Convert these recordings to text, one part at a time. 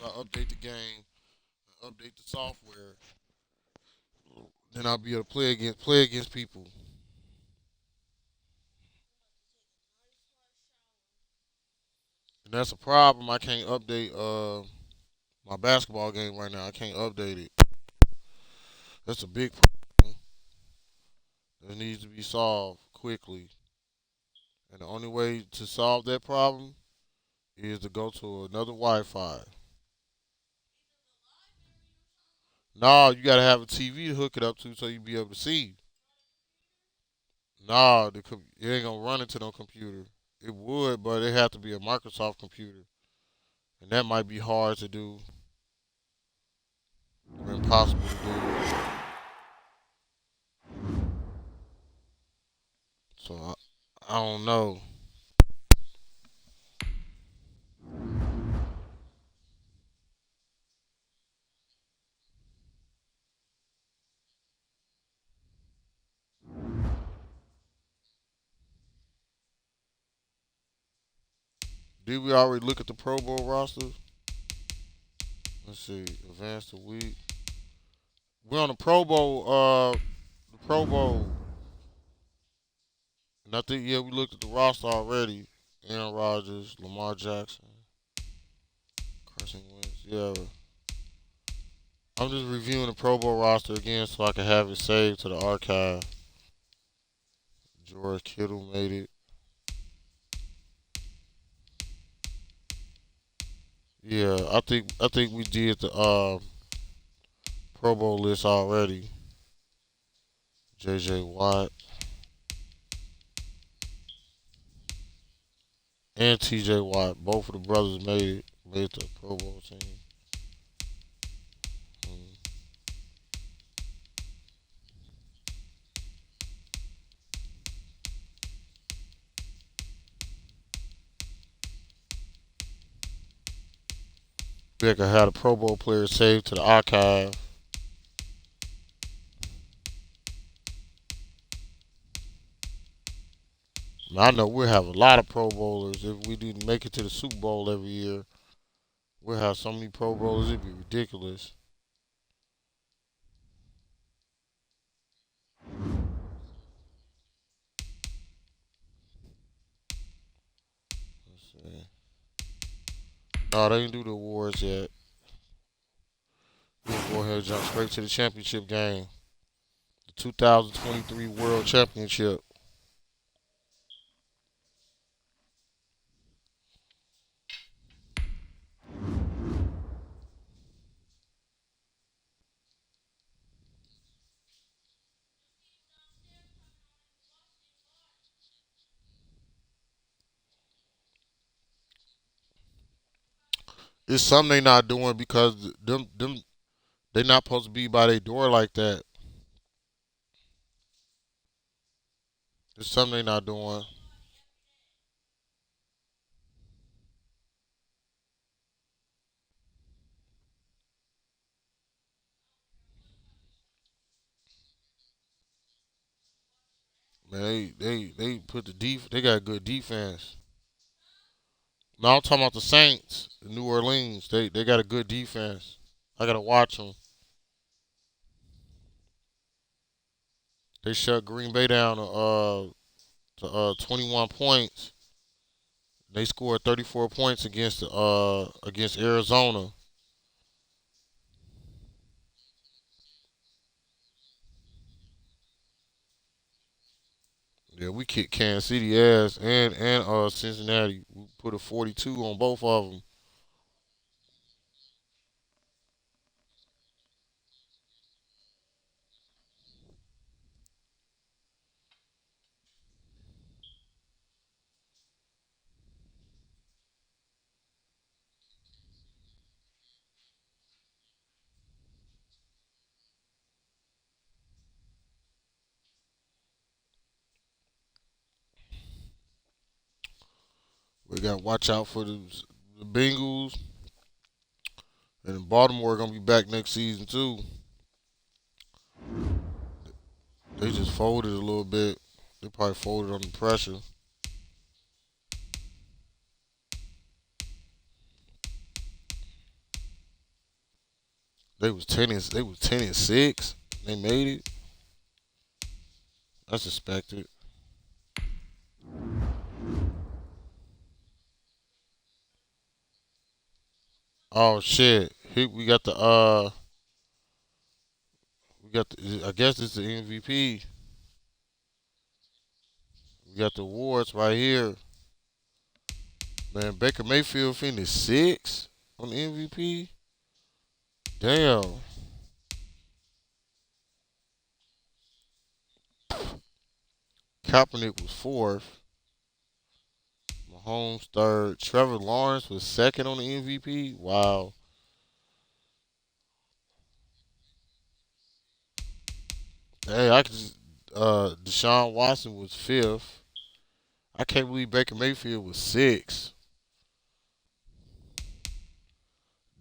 I update the game, update the software, then I'll be able to play against people. And that's a problem. I can't update my basketball game right now. I can't update it. That's a big problem that needs to be solved quickly. And the only way to solve that problem is to go to another Wi-Fi. No, you gotta have a TV to hook it up to so you be able to see. No, it ain't gonna run into no computer. It would, but it have to be a Microsoft computer, and that might be hard to do or impossible to do. So I don't know. Did we already look at the Pro Bowl roster? Let's see. Advance the week. We're on the Pro Bowl. The Pro Bowl. And I think we looked at the roster already. Aaron Rodgers, Lamar Jackson, Carson Wentz. Yeah. I'm just reviewing the Pro Bowl roster again so I can have it saved to the archive. George Kittle made it. Yeah, I think we did the Pro Bowl list already. J.J. Watt and T.J. Watt, both of the brothers made the Pro Bowl team. Mm. Becker had a Pro Bowl player saved to the archive. I know we'll have a lot of Pro Bowlers if we didn't make it to the Super Bowl every year. We'll have so many Pro Bowlers, it'd be ridiculous. Let's see. No, they didn't do the awards yet. We'll go ahead and jump straight to the championship game. The 2023 World Championship. It's something they not doing because them they not supposed to be by their door like that. It's something they not doing. Man, they put they got good defense. Now I'm talking about the Saints, New Orleans. They got a good defense. I gotta watch them. They shut Green Bay down to 21 points. They scored 34 points against Arizona. Yeah, we kicked Kansas City ass and Cincinnati. We put a 42 on both of them. We got to watch out for the Bengals and Baltimore gonna be back next season too. They just folded a little bit. They probably folded under pressure. They was 10-6. They made it. That's expected. Oh shit. We got the I guess it's the MVP. We got the awards right here. Man, Baker Mayfield finished 6 on the MVP. Damn. Kaepernick was 4th. Mahomes 3rd. Trevor Lawrence was 2nd on the MVP. Wow. Hey, Deshaun Watson was 5th. I can't believe Baker Mayfield was 6th.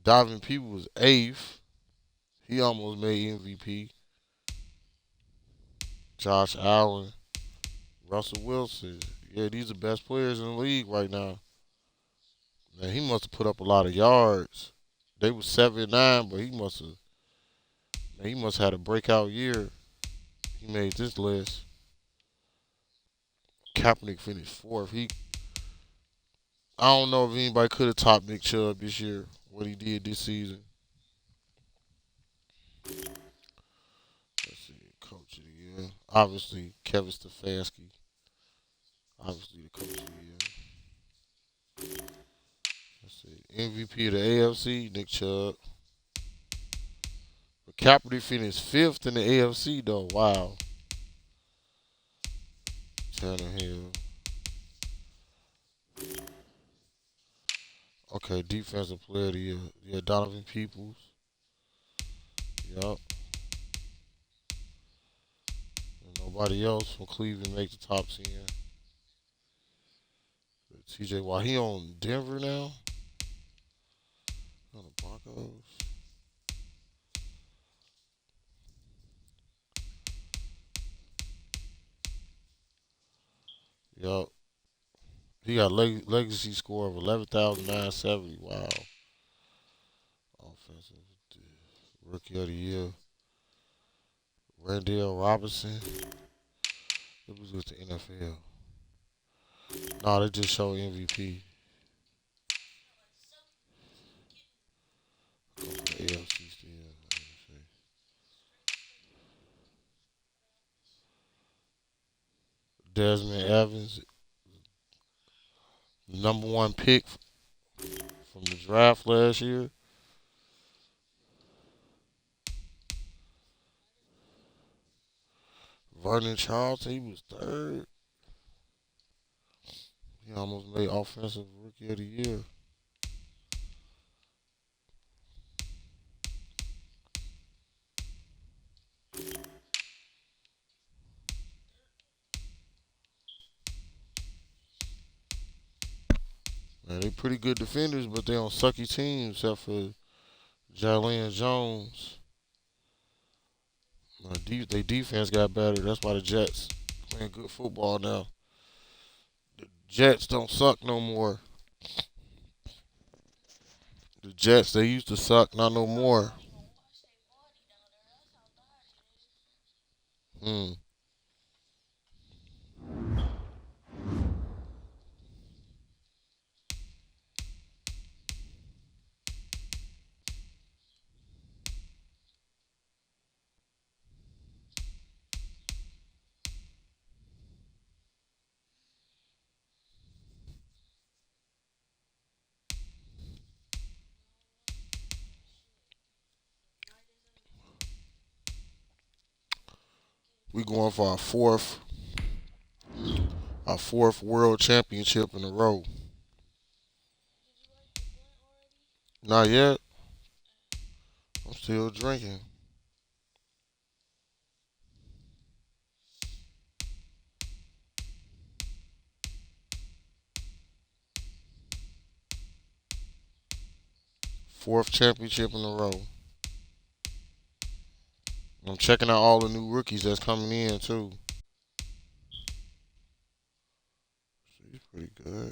Davin People was 8th. He almost made MVP. Josh Allen, Russell Wilson. Yeah, these are the best players in the league right now. Man, he must have put up a lot of yards. They was 7-9, but he must have had a breakout year. He made this list. Kaepernick finished 4th. I don't know if anybody could have topped Nick Chubb this year. What he did this season. Let's see, Coach of the Year. Obviously, Kevin Stefanski. Obviously, the Coach of the Year. Let's see, MVP of the AFC, Nick Chubb. But Kaepernick finished 5th in the AFC, though. Wow. Tannehill. Okay, Defensive Player of the Year. Yeah, Donovan Peoples. Yup. And nobody else from Cleveland make the top 10. TJ Watt, he on Denver now? On the Broncos. Yup. He got legacy score of 11,970. Wow. Offensive Rookie of the Year. Randall Robinson. It was with the NFL. No, they just show MVP. Go for the AFC still. Desmond Evans, number one pick from the draft last year. Vernon Charlton, he was 3rd. He almost made Offensive Rookie of the Year. Man, they pretty good defenders, but they on sucky teams except for Jalen Jones. Their defense got better. That's why the Jets playing good football now. The Jets don't suck no more. The Jets, they used to suck, not no more. Hmm. We going for our fourth world championship in a row. Not yet. I'm still drinking. Fourth championship in a row. I'm checking out all the new rookies that's coming in too. He's pretty good.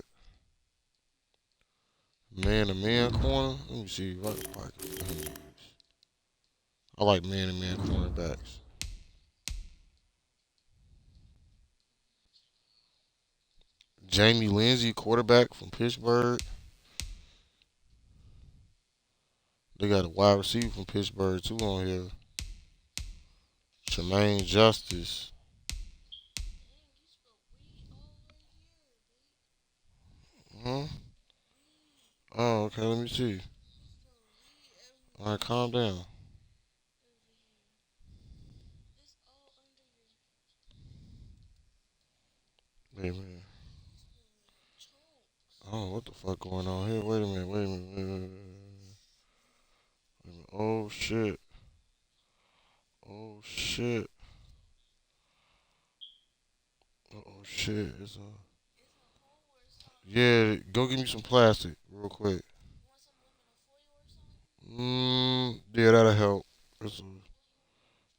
Man to man corner. Let me see if I can pocket. I like man-to-man cornerbacks. Jamie Lindsey, quarterback from Pittsburgh. They got a wide receiver from Pittsburgh too on here. Tremaine Justice. Huh? Oh, okay. Let me see. All right, calm down. Wait a minute. Oh, what the fuck going on here? Wait a minute. Wait a minute. Wait a minute. Wait a minute. Oh shit. Oh shit. Oh shit. It's a. Yeah, go get me some plastic real quick. Yeah, that'll help. It's a,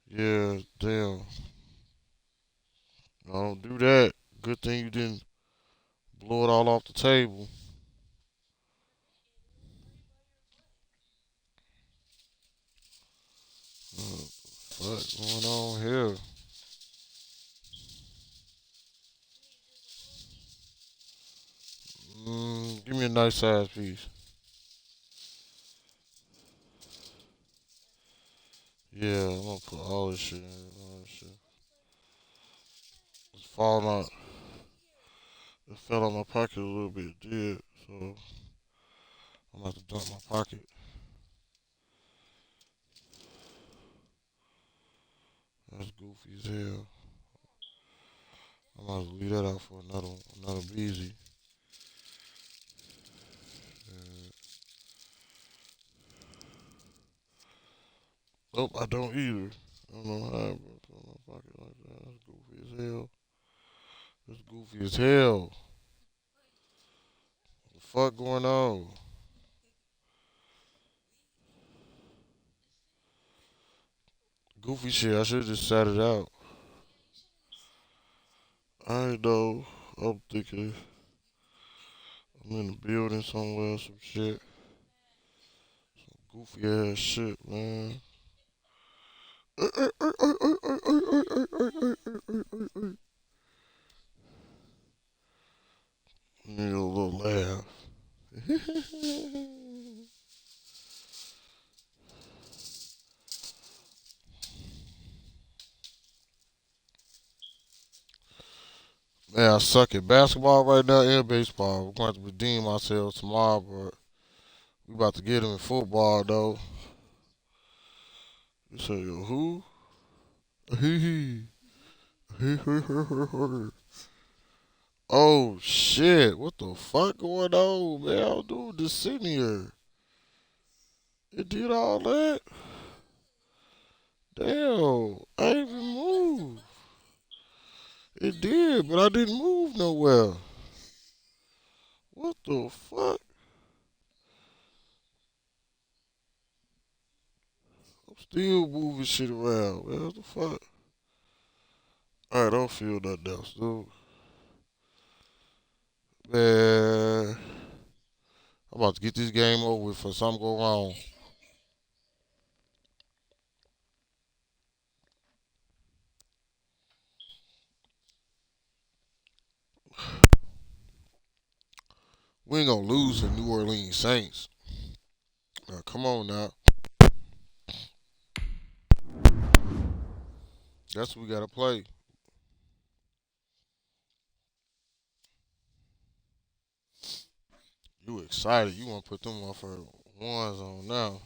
yeah, damn. No, don't do that. Good thing you didn't blow it all off the table. What's going on here? Give me a nice size piece. Yeah, I'm gonna put all this shit in. All this shit. It's falling out. It fell out my pocket a little bit. It did. So I'm gonna have to dump my pocket. That's goofy as hell. I'm gonna have to leave that out for another beezy. Nope, I don't either. I don't know how I put in my pocket like that. That's goofy as hell. That's goofy as hell. What the fuck going on? Goofy shit. I should have just sat it out. I know. I'm thinking I'm in the building somewhere, some shit. Goofy ass shit, man. Need a little laugh. Man, I suck at basketball right now and baseball. We're going to redeem ourselves tomorrow, but we about to get him in football though. You say, yo, who? Hee hee. Oh shit! What the fuck going on, man? I'm doing this sitting here. It did all that. Damn, I ain't even moved. It did, but I didn't move nowhere. What the fuck? I'm still moving shit around, man. What the fuck? Alright, I don't feel nothing else, dude. Man, I'm about to get this game over with for something go wrong. We ain't gonna lose to New Orleans Saints. Now, come on now. That's what we gotta play. You excited. You wanna put them motherfucking ones on now.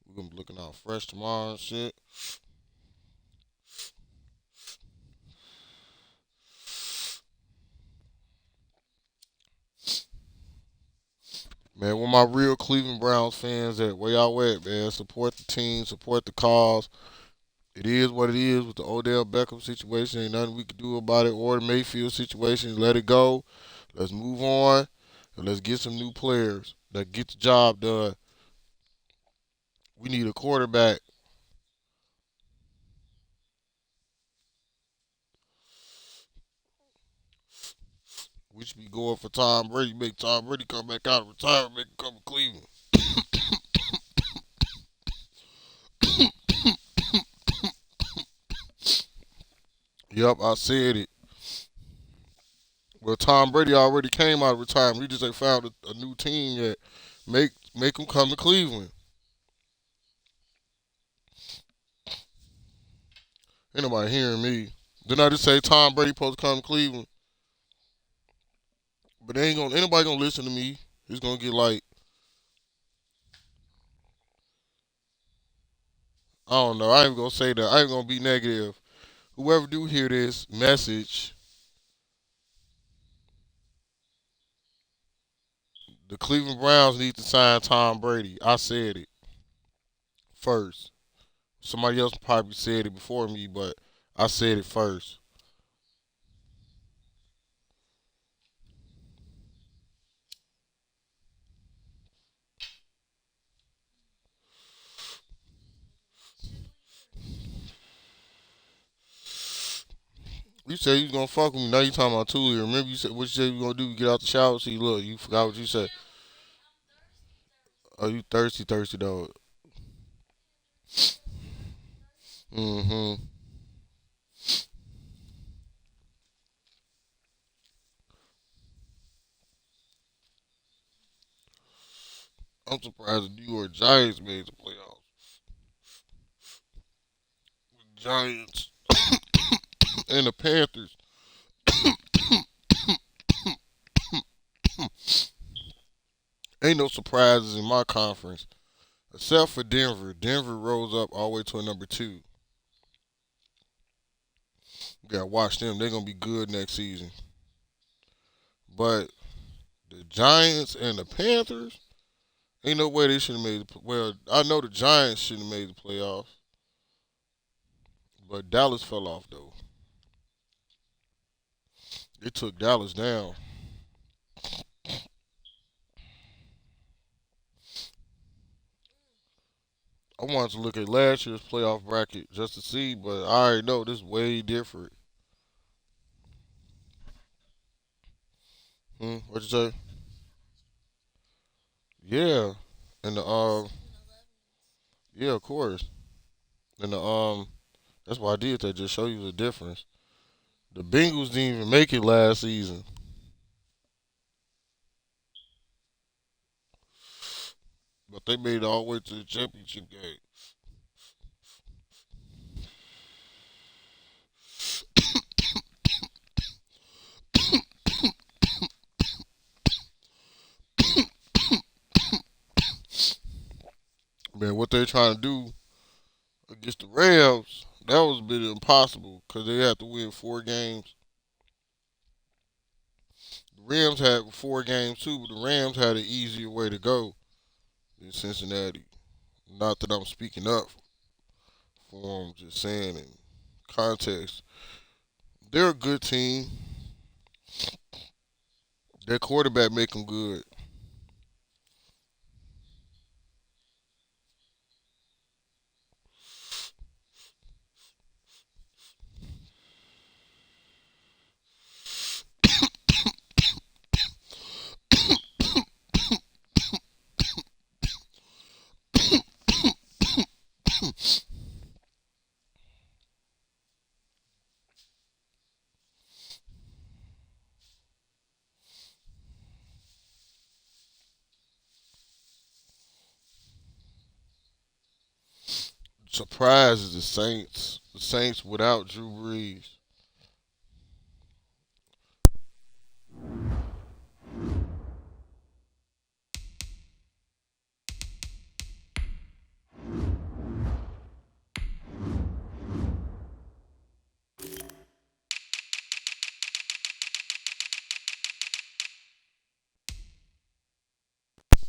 We gonna be looking out fresh tomorrow and shit. Man, where my real Cleveland Browns fans at? Where y'all at, man? Support the team, support the cause. It is what it is with the Odell Beckham situation. Ain't nothing we can do about it. Or the Mayfield situation. Let it go. Let's move on. And let's get some new players that get the job done. We need a quarterback. We should be going for Tom Brady. Make Tom Brady come back out of retirement. Make him come to Cleveland. Yep, I said it. Well, Tom Brady already came out of retirement. We just ain't found a new team yet. Make him come to Cleveland. Ain't nobody hearing me. Didn't I just say Tom Brady supposed to come to Cleveland? But ain't nobody gonna listen to me. It's gonna get like, I don't know. I ain't gonna say that. I ain't gonna be negative. Whoever do hear this message, the Cleveland Browns need to sign Tom Brady. I said it first. Somebody else probably said it before me, but I said it first. You said you was gonna fuck with me. Now you talking about Tuli. Remember you said what you said you gonna do? Get out the shower. See, look, you forgot what you said. Oh, you thirsty, thirsty dog. Mm-hmm. I'm surprised the New York Giants made the playoffs. The Giants and the Panthers. Ain't no surprises in my conference. Except for Denver. Denver rose up all the way to a number two. You gotta watch them. They're gonna be good next season. But the Giants and the Panthers, ain't no way they should have made the well, I know the Giants shouldn't have made the playoffs. But Dallas fell off though. They took Dallas down. I wanted to look at last year's playoff bracket just to see, but I already know this is way different. What you say? Yeah. And the yeah, of course. And the that's why I did that, just show you the difference. The Bengals didn't even make it last season. But they made it all the way to the championship game. Man, what they're trying to do against the Rams, that was a bit impossible because they had to win 4 games. The Rams had 4 games too, but the Rams had an easier way to go than Cincinnati. Not that I'm speaking up for them, just saying in context. They're a good team. Their quarterback make them good. Surprise is the Saints. The Saints without Drew Brees.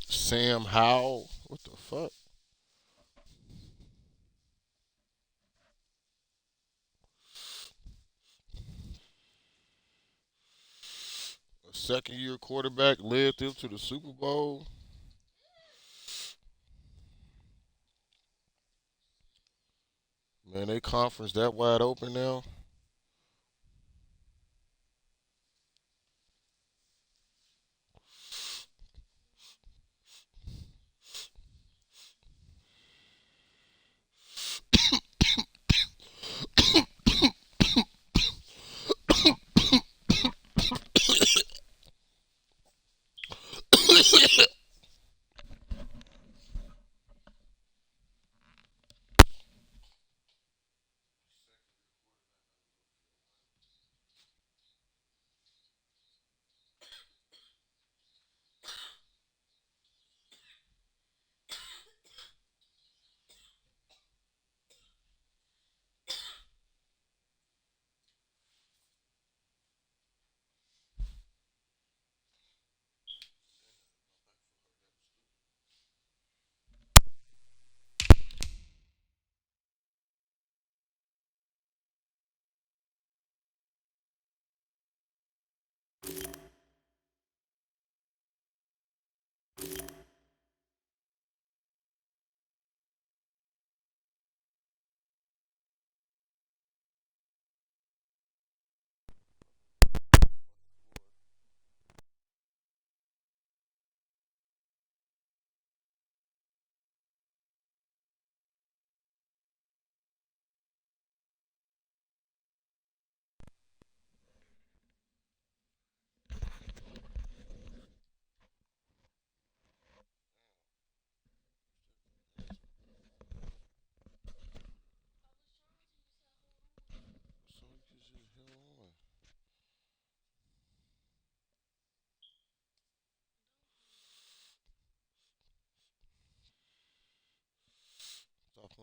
Sam Howell. What the fuck? A second year quarterback led them to the Super Bowl. Man, they conference that wide open now.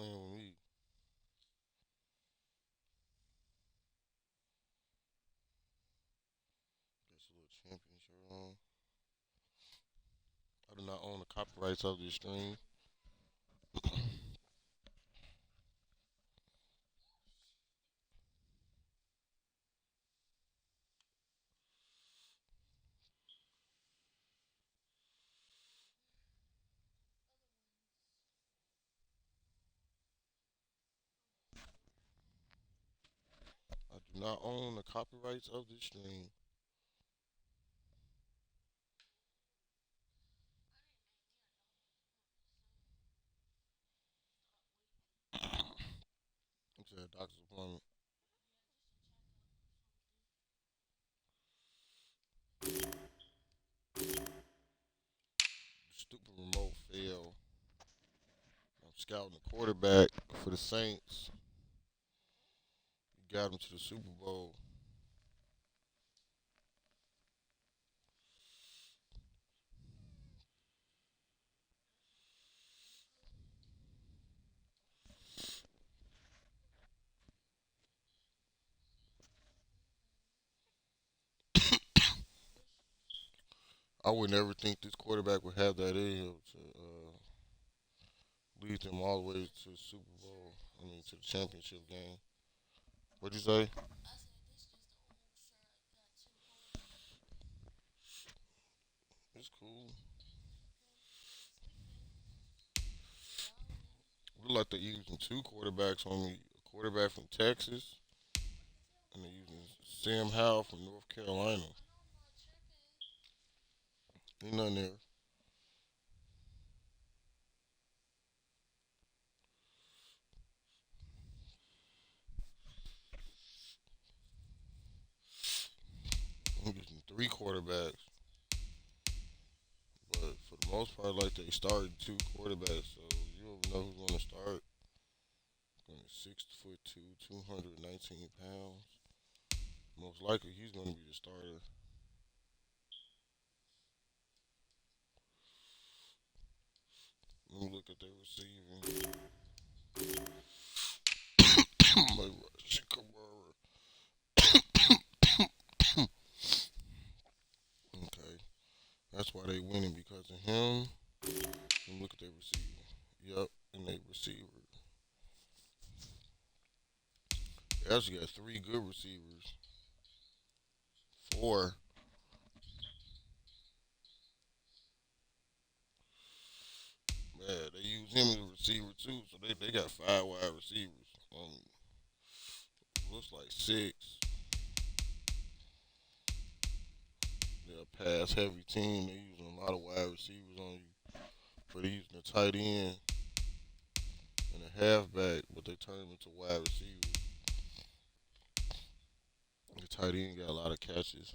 playing with me. Got your little champion shirt on. I do not own the copyrights of this stream. I do not own the copyrights of this stream. It's a doctor's appointment. Stupid remote fail. I'm scouting the quarterback for the Saints. He got him to the Super Bowl. I would never think this quarterback would have that in him to lead them all the way to the Super Bowl. I mean, to the championship game. What'd you say? It's cool. Look like they're using two quarterbacks on me. A quarterback from Texas, and they're using Sam Howell from North Carolina. Ain't nothing there. I'm using three quarterbacks, but for the most part, like they started two quarterbacks, so you don't know who's going to start. Going 6'2", 219 pounds. Most likely, he's going to be the starter. Let me look at their receiving. Like Russian Kamara. Okay, that's why they winning because of him. Let me look at their receiver. Yep, and they receiver. They actually got three good receivers. Four. Man, they use him as a receiver too, so they got five wide receivers. Looks like six. They're a pass heavy team. They using a lot of wide receivers on you, but they using a tight end and a halfback, but they turn them into wide receivers. The tight end got a lot of catches.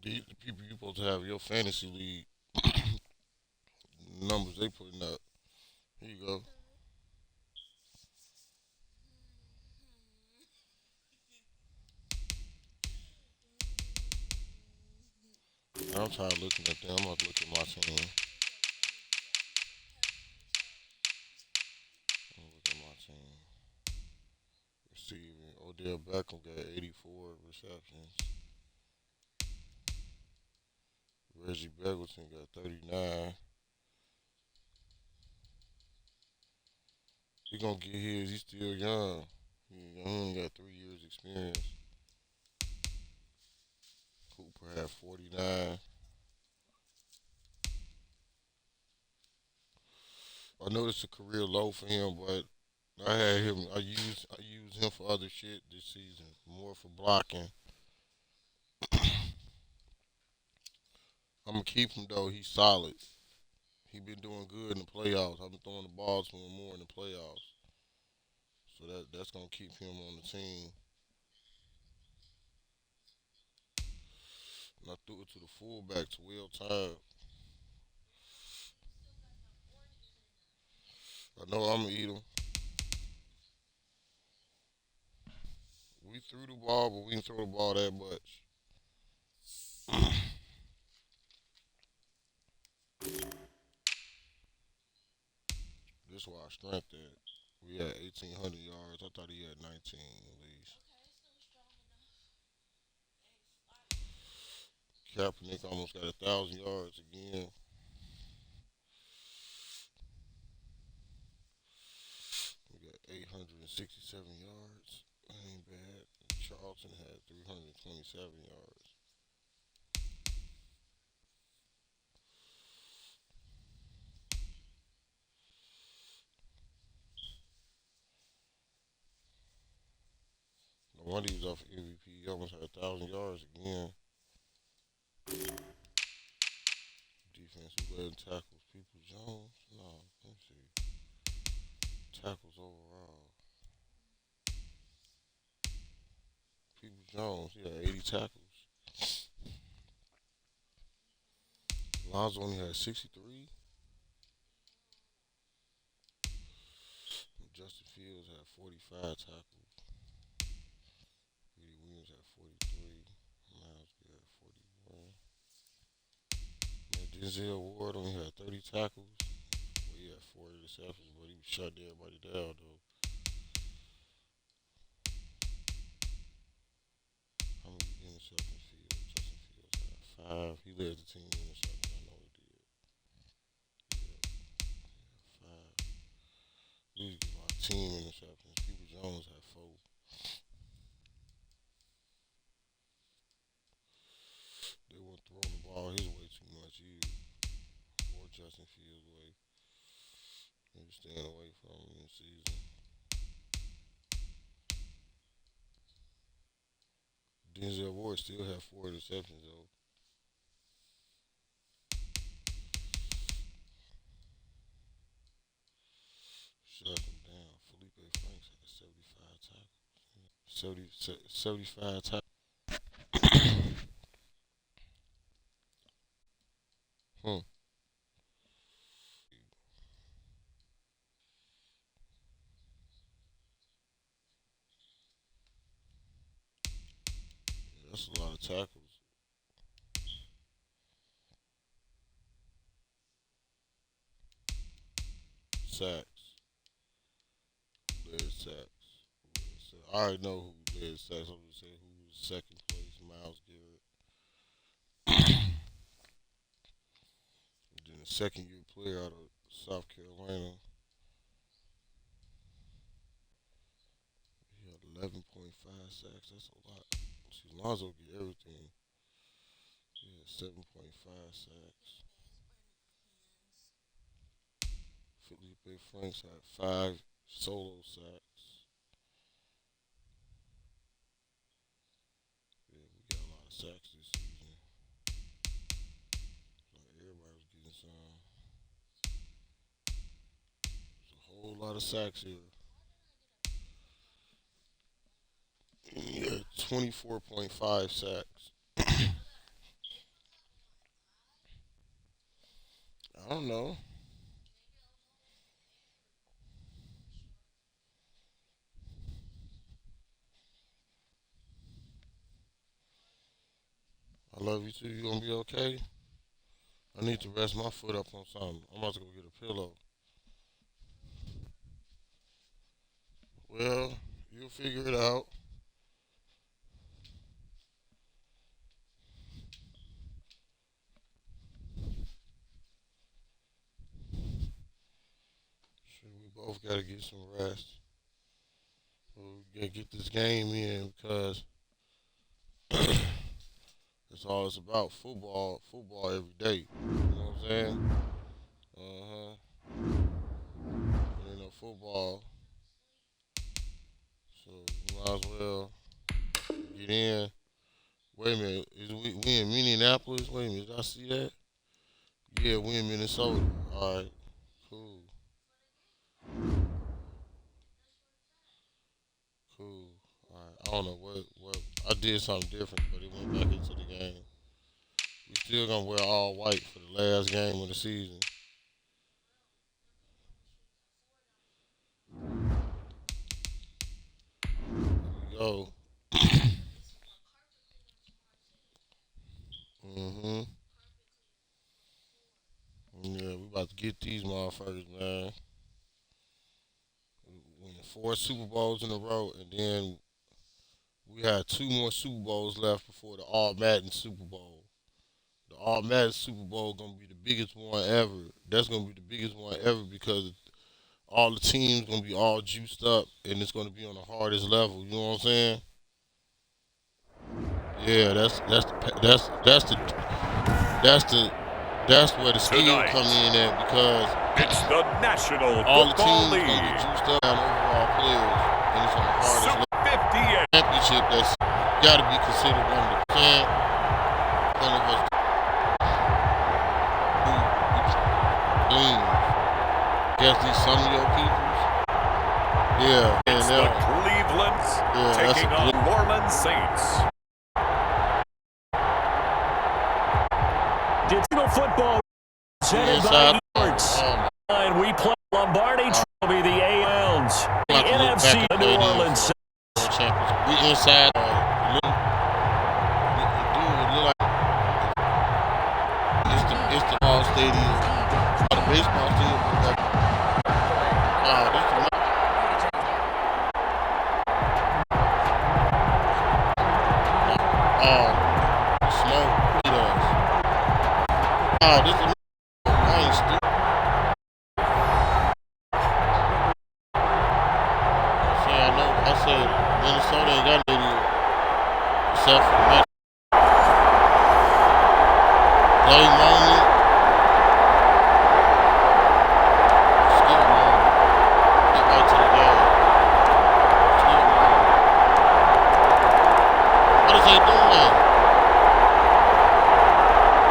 These the people you supposed to have your fantasy league numbers they putting up. Here you go. I'm tired of looking at them. I'm about to look at my team. I'm look at my team. Receiving. Odell Beckham got 84 receptions. Reggie Beggleton got 39. He gonna get his. He's still young. He only got 3 years experience. Cooper had 49. I know it's a career low for him, but I had him. I used him for other shit this season, more for blocking. I'm gonna keep him though. He's solid. He been doing good in the playoffs. I've been throwing the balls to him more in the playoffs, so that's gonna keep him on the team. And I threw it to the fullback to Will Time. I know I'm gonna eat them. We threw the ball, but we didn't throw the ball that much. This is why I strength that. We had 1,800 yards. I thought he had 19 at least. Kaepernick almost got 1,000 yards again. We got 867 yards. That ain't bad. Charlton had 327 yards. No wonder he was off MVP. He almost had 1,000 yards again. Defense who led in tackles. People Jones. No, let me see. Tackles overall. People Jones. He had 80 tackles. Lonzo only had 63. Justin Fields had 45 tackles. Greedy Williams had 43. Miles Garrett 41. Man, Denzel Ward only had 30 tackles. Well, he had 4 interceptions, but he was shutting everybody down, though. How many interceptions Fields? Justin Fields had 5. He led the team in interceptions. I know he did. Yeah, 5. We need to get my team interceptions. People Jones had 4. They weren't throwing the ball his way too much either. Or Justin Fields' way. They were staying away from him in the season. Denzel Ward still had 4 interceptions, though. Shut him down. Felipe Franks had 75 tackles. 75 tackles. Hmm. Yeah, that's a lot of tackles. Sacks. Who led sacks? I already know who led sacks. I'm just saying who was second place. Miles Garrett. And then the second year player out of South Carolina. He had 11.5 sacks. That's a lot. See, Lonzo get everything. He had 7.5 sacks. Felipe Franks had 5 solo sacks. Yeah, we got a lot of sacks this season. Like everybody was getting some. There's a whole lot of sacks here. Yeah, 24.5 sacks. I don't know. I love you too. You gonna be okay? I need to rest my foot up on something. I'm about to go get a pillow. Well, you'll figure it out. Sure, we both gotta get some rest. We gotta get this game in because that's all it's about. Football, football every day. You know what I'm saying? Uh huh. Ain't no football, so you might as well get in. Wait a minute, we in Minneapolis? Wait a minute, did I see that? Yeah, we in Minnesota. All right, cool, cool. All right, I don't know what I did something different, but it went back into the game. still gonna wear all white for the last game of the season. Here we go. Yeah, we about to get these motherfuckers, man. We won 4 Super Bowls in a row, and then we had 2 more Super Bowls left before the All Madden Super Bowl. The All Madden Super Bowl gonna be the biggest one ever. That's gonna be the biggest one ever because all the teams gonna be all juiced up, and it's gonna be on the hardest level. You know what I'm saying? Yeah, that's where the skill come in at because it's the National all the Football teams League. gonna get juiced up on overall players, and it's on the hardest level. 58 Championship that's gotta be considered one of the percent. One of us guess these some of your peoples. Yeah, it's the Cleveland taking on New Orleans Saints. Digital football presented by Esports. And we play Lombardi Trophy, the ALs, the NFC, the New Orleans Saints. We inside. It's the ball stadium. The baseball stadium. Wow, this is smoke. Wow, this is I ain't stupid. See, I know. I said Minnesota ain't got no idiot except for Metro. Play moment. Skip moment. Get back to the game. Skip moment. What is they doing?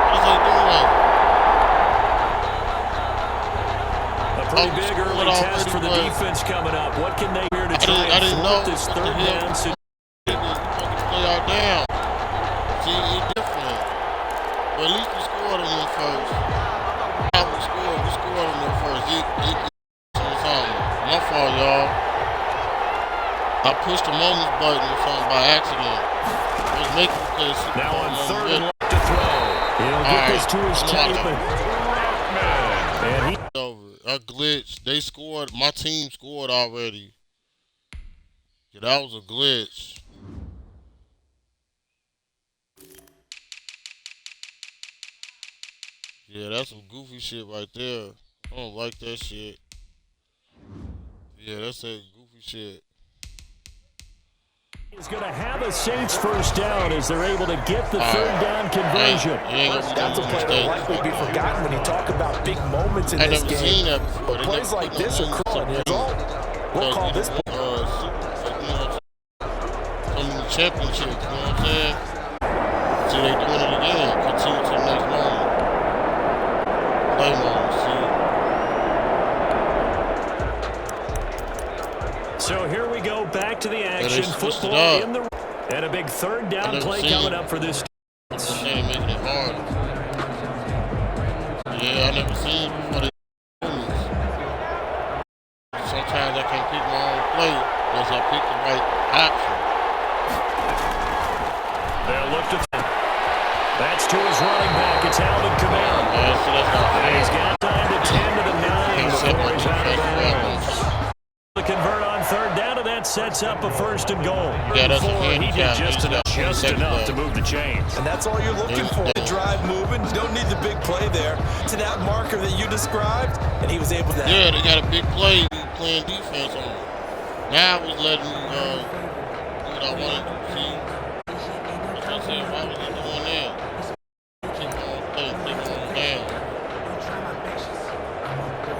What is they doing? A pretty big early test for the defense coming up. What can they do to try and thwart this third down situation? Play out down. See, it's different. But at least we scored on them first. We scored on them first. My fault, y'all. I pushed the moments button or something by accident. It was making me play Super Now Bowl on third and left to throw. He'll get this to his tape. And he over. A glitch. They scored. My team scored already. Yeah, that was a glitch. Yeah, that's some goofy shit right there. I don't like that shit. Yeah, that's that goofy shit. He's going to have a Saints first down as they're able to get the third down conversion. That's a play that likely be forgotten when you talk about big moments in this game. Seen that before. Plays like this are crucial. We'll call this play. Some of the championships, you know what I'm saying? See, they doing it again. Continue to the next moment. Play moment, see? So here we go, back to the action. Football in the and a big third down play coming up for this. They're making it hard. Yeah, I never seen it before. Sometimes I can't pick my own play unless I pick the right option. They'll look to that's to his running back. It's Alvin Kamara. And he's got time to 10 to the 9 before he's out of bounds. To convert on third down, and that sets up a first and goal. Yeah, that's he did just enough to move the chains. And that's all you're looking for. The drive moving. You don't need the big play there. To that marker that you described, and he was able to. Yeah, they got a big play. We playing defense on it. Now it was letting me do what I wanted to see. That's what I said. Why was he doing that? Keep on playing, keep on down.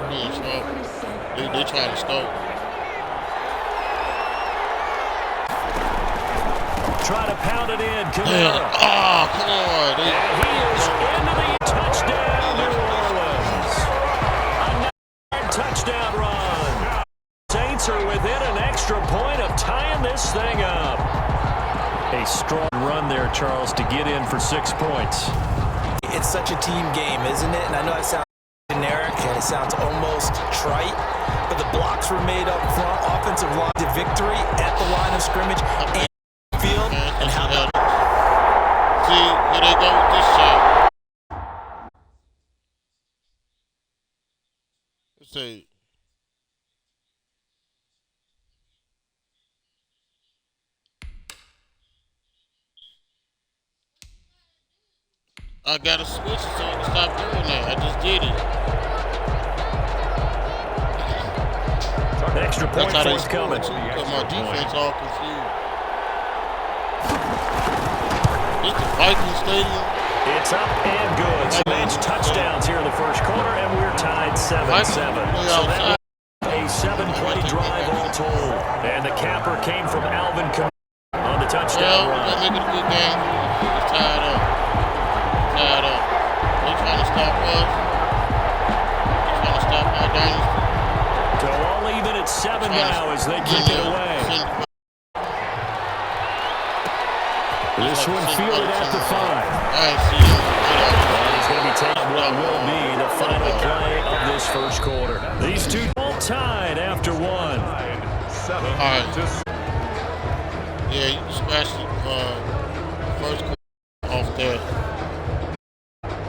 Being sharp. They trying to scope. Try to pound it in. Kamara. Oh, come on. And he is into the touchdown, New Orleans. Another touchdown run. Saints are within an extra point of tying this thing up. A strong run there, Charles, to get in for 6 points. it's such a team game, isn't it? And I know it sounds generic and it sounds almost trite, but the blocks were made up front, offensive line to victory at the line of scrimmage and field, and how about... See, here they go with this shit. Let's see. I gotta switch it so I can stop doing that. I just did it. The extra point forthcoming. Because my defense all confused. It's the Viking Stadium. It's up and good. Saints touchdowns here in the first quarter, and we're tied 7-7. So that was a 7-play drive all told. And the capper came from Alvin on the touchdown run. They're making a good game. It's tied up. Tied up. They're trying to stop us. They're trying to stop my dynasty. So all even at 7 now as they kick it away. This one fielded at the 5. I see it. He's going to be taking what will be the final play of this first quarter. These two all tied after 1. All right. Yeah, you can scratch the first quarter off there.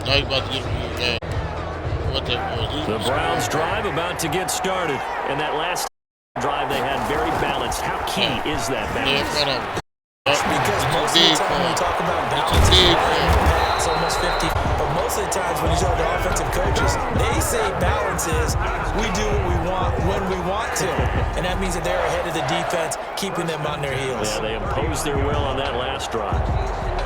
Now you're about to get a game. What that was. The Browns drive about to get started. And that last drive they had very balanced. How key is that balance? Yeah, because most of the time when you talk about balance, it's almost 50. But most of the times when you talk to offensive coaches, they say balance is we do what we want when we want to. And that means that they're ahead of the defense, keeping them on their heels. Yeah, they imposed their will on that last drive.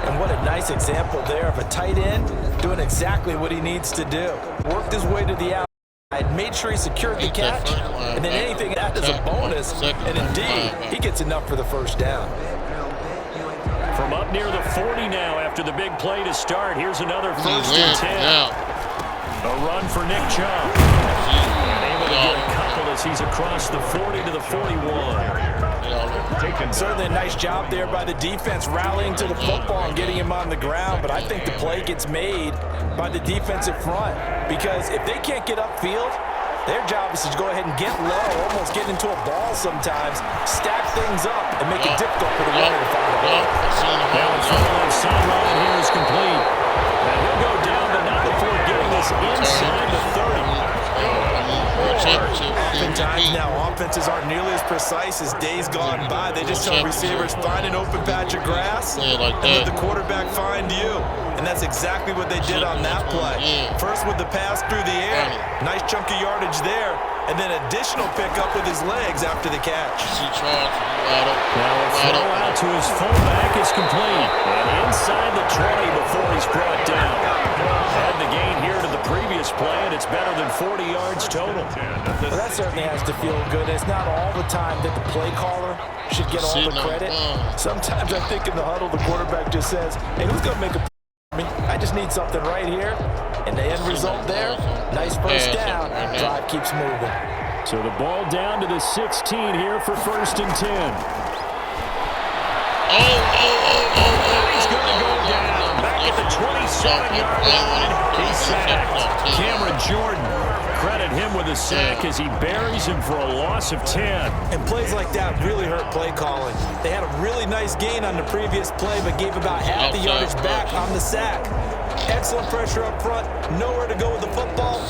And what a nice example there of a tight end doing exactly what he needs to do. Worked his way to the outside, made sure he secured the catch, and then anything that is a bonus. And indeed, he gets enough for the first down. From up near the 40 now after the big play to start. Here's another 1st and 10. A run for Nick Chubb. And able to get a couple as he's across the 40 to the 41. Certainly a nice job there by the defense rallying to the football and getting him on the ground, but I think the play gets made by the defensive front because if they can't get upfield, their job is to go ahead and get low, almost get into a ball sometimes, stack things up, and make it difficult for the runner to find a ball. Now it's on the left sideline here is complete. And he'll go down, but not before getting this inside the 30. Oftentimes now, offenses aren't nearly as precise as days gone by. They just tell receivers, find an open patch of grass, and let the quarterback find you. And that's exactly what they did on that play. First with the pass through the air, nice chunk of yardage there, and then additional pickup with his legs after the catch. Now a throw out to his fullback is complete. And inside the 20 before he's brought down. Had the gain here to the previous play, and it's better than 40 yards total. Well, that certainly has to feel good. It's not all the time that the play caller should get all the credit. Sometimes I think in the huddle, the quarterback just says, hey, who's going to make a I just need something right here. And the end result there, nice first down. Drive keeps moving. So the ball down to the 16 here for 1st and 10. He's going to go down. Back at the 27-yard line. He's sacked. Cameron Jordan. Credit him with a sack as he buries him for a loss of 10. And plays like that really hurt play calling. They had a really nice gain on the previous play, but gave about half the yardage back on the sack. Excellent pressure up front. Nowhere to go with the football.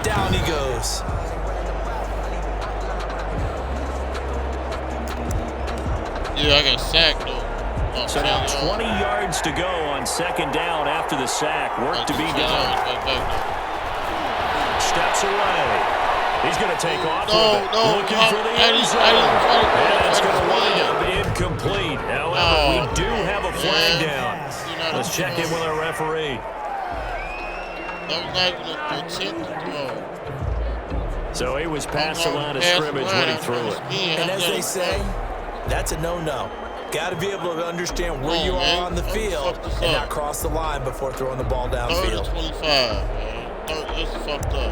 Down he goes. Yeah, I got sacked though. So now 20 yards to go on 2nd down after the sack. Work to be done. Steps away. He's going to take off looking for the end zone. And it's going to wind up incomplete. However, we do have a flag down. Let's check in with our referee. That was not even a attempt to throw. So he was past the line of scrimmage when he threw it. And as they say, that's a no-no. Got to be able to understand where you are on the field and not cross the line before throwing the ball downfield. 25, man. It's fucked up.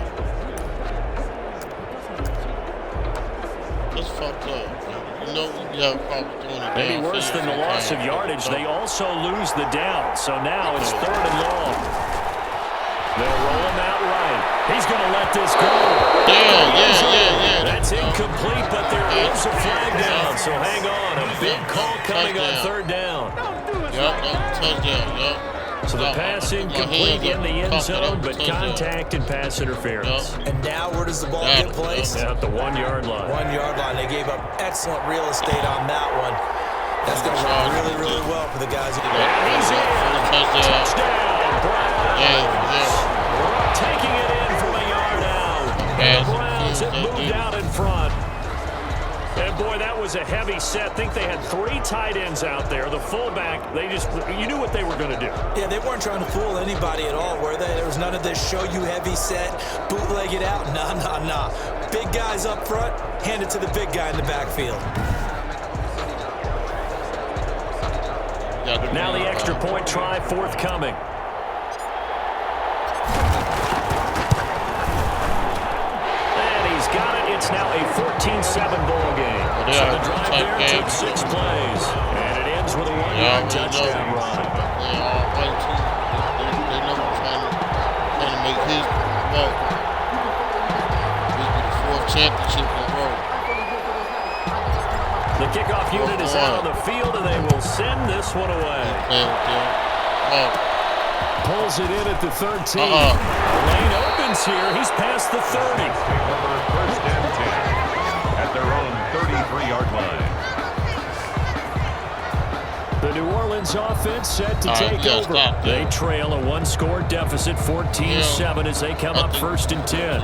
It's fucked up. You know you have problems doing it. Maybe worse than the loss of yardage, they also lose the down. So now it's 3rd and long. offensive flag down, so hang on. A big call coming on third down. Touchdown, So the pass incomplete in the end zone, but contact and pass interference. And now where does the ball get placed? At the 1 yard line. 1 yard line. They gave up excellent real estate on that one. That's going to work really, really well for the guys. Touchdown, Browns. Taking it in from a yard out. The Browns have moved out in front. And boy, that was a heavy set. I think they had 3 tight ends out there. The fullback, you knew what they were going to do. Yeah, they weren't trying to fool anybody at all, were they? There was none of this show you heavy set, bootleg it out. Nah. Big guys up front, hand it to the big guy in the backfield. Now the extra point try forthcoming. Got it. It's now a 14-7 ball game. So the drive there took 6 plays. And it ends with a 1-yard touchdown run. They never trying to make his ball. This will be the 4th championship in a row. The kickoff unit is out on the field, and they will send this one away. Pulls it in at the 13. Lane opens here. He's past the 30. First and 10 at their own 33-yard line. The New Orleans offense set to take over. They trail a 1-score deficit, 14-7, as they come up 1st and 10.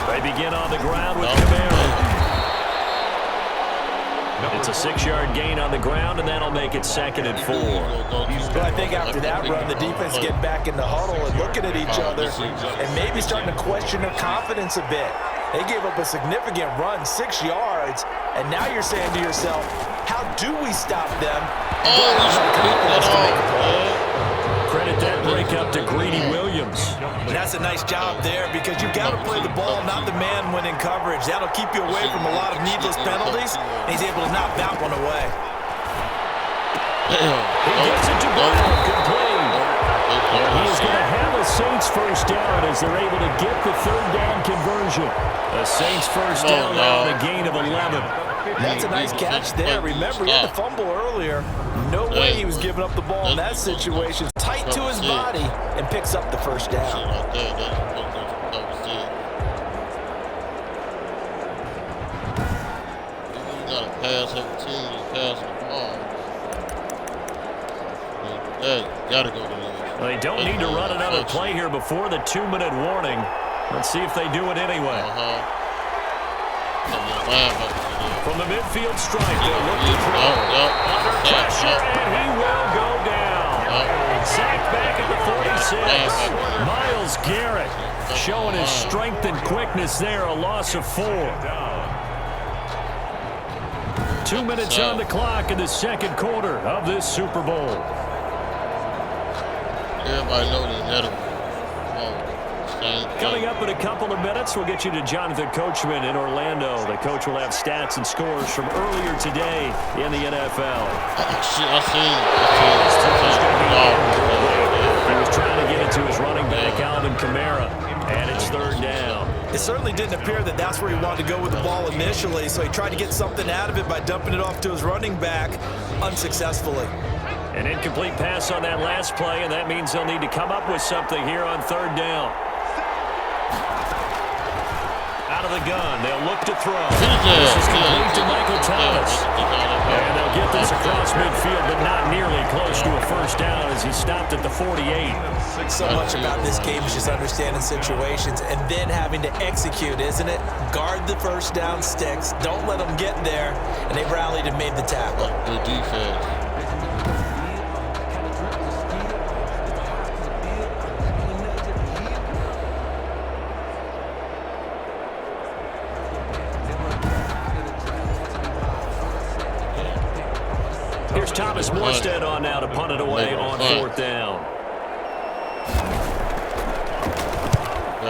They begin on the ground with Camara. It's a 6-yard gain on the ground, and that'll make it 2nd and 4. Well, I think after that run, the defense getting back in the huddle and looking at each other and maybe starting to question their confidence a bit. They gave up a significant run, 6 yards, and now you're saying to yourself, how do we stop them? Credit that break up to Greedy Williams. And that's a nice job there because you've got to play the ball, not the man when in coverage. That'll keep you away from a lot of needless penalties, and he's able to knock that one away. He gets it to Brown, complete. He is going to have a Saints first down as they're able to get the 3rd down conversion. A Saints first down now and a gain of 11. That's a nice catch there. Remember, he had the fumble earlier. No way he was giving up the ball in that situation. Tight to his body and picks up the first down. You got to pass every team, you pass the ball. Got to go to this. Well, they don't need to run another play here before the 2-minute warning. Let's see if they do it anyway. From the midfield stripe, they'll look to throw. Under pressure, and he will go down. Sacked back at the 46. Myles Garrett showing his strength and quickness there, a loss of 4. 2 minutes on the clock in the 2nd quarter of this Super Bowl. Everybody knows the net. Coming up in a couple of minutes, we'll get you to Jonathan Coachman in Orlando. The coach will have stats and scores from earlier today in the NFL. I seen He was trying to get it to his running back, Alvin Kamara, and it's 3rd down. It certainly didn't appear that that's where he wanted to go with the ball initially, so he tried to get something out of it by dumping it off to his running back unsuccessfully. An incomplete pass on that last play, and that means they'll need to come up with something here on 3rd down. Out of the gun, they'll look to throw. This is complete to Michael Thomas. And they'll get this across midfield, but not nearly close to a first down as he stopped at the 48. So much about this game is just understanding situations and then having to execute, isn't it? Guard the first down sticks. Don't let them get there. And they rallied and made the tackle. Good defense. Here's Thomas Morstead on now to punt it away on 4th down.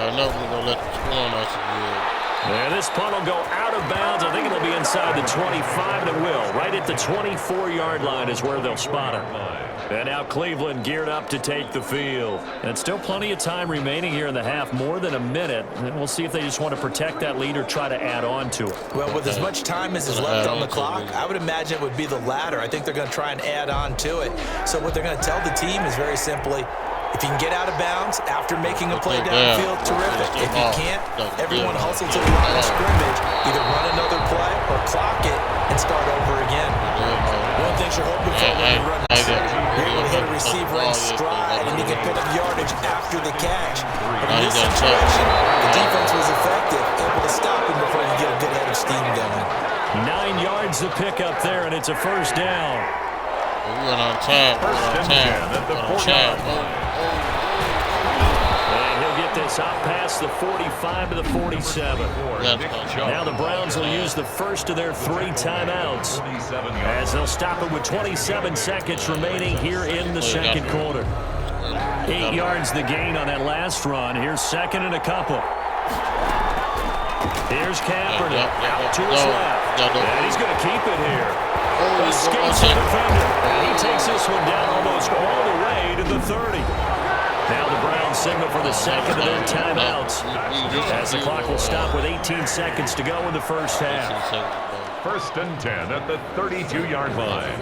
I know we're going to let them score on us again. And this punt will go out of bounds. I think it'll be inside the 25, and it will. Right at the 24-yard line is where they'll spot it. And now Cleveland geared up to take the field. And still plenty of time remaining here in the half, more than a minute. And we'll see if they just want to protect that lead or try to add on to it. Well, with as much time as is left on the clock, I would imagine it would be the latter. I think they're going to try and add on to it. So what they're going to tell the team is very simply, if you can get out of bounds after making a play downfield, terrific. If you can't, everyone hustle to the line of scrimmage, either run another play or clock it and start over again. One thing you're hoping for when you run, you're able to hit a receiver in stride and you can pick up yardage after the catch. But in this situation, the defense was effective, able to stop him before you get a good head of steam going. 9 yards to pick up there, and it's a first down. We went on time. And he'll get this out past the 45 to the 47. Now the Browns will use the first of their 3 timeouts as they'll stop it with 27 seconds remaining here in the second quarter. 8 yards the gain on that last run. Here's second and a couple. Here's Kaepernick out to his left. And he's going to keep it here. Escapes the defender. And he takes this one down almost all the way to the 30. Now the Browns signal for the second of their timeouts as the clock will stop with 18 seconds to go in the first half. First and 10 at the 32-yard line.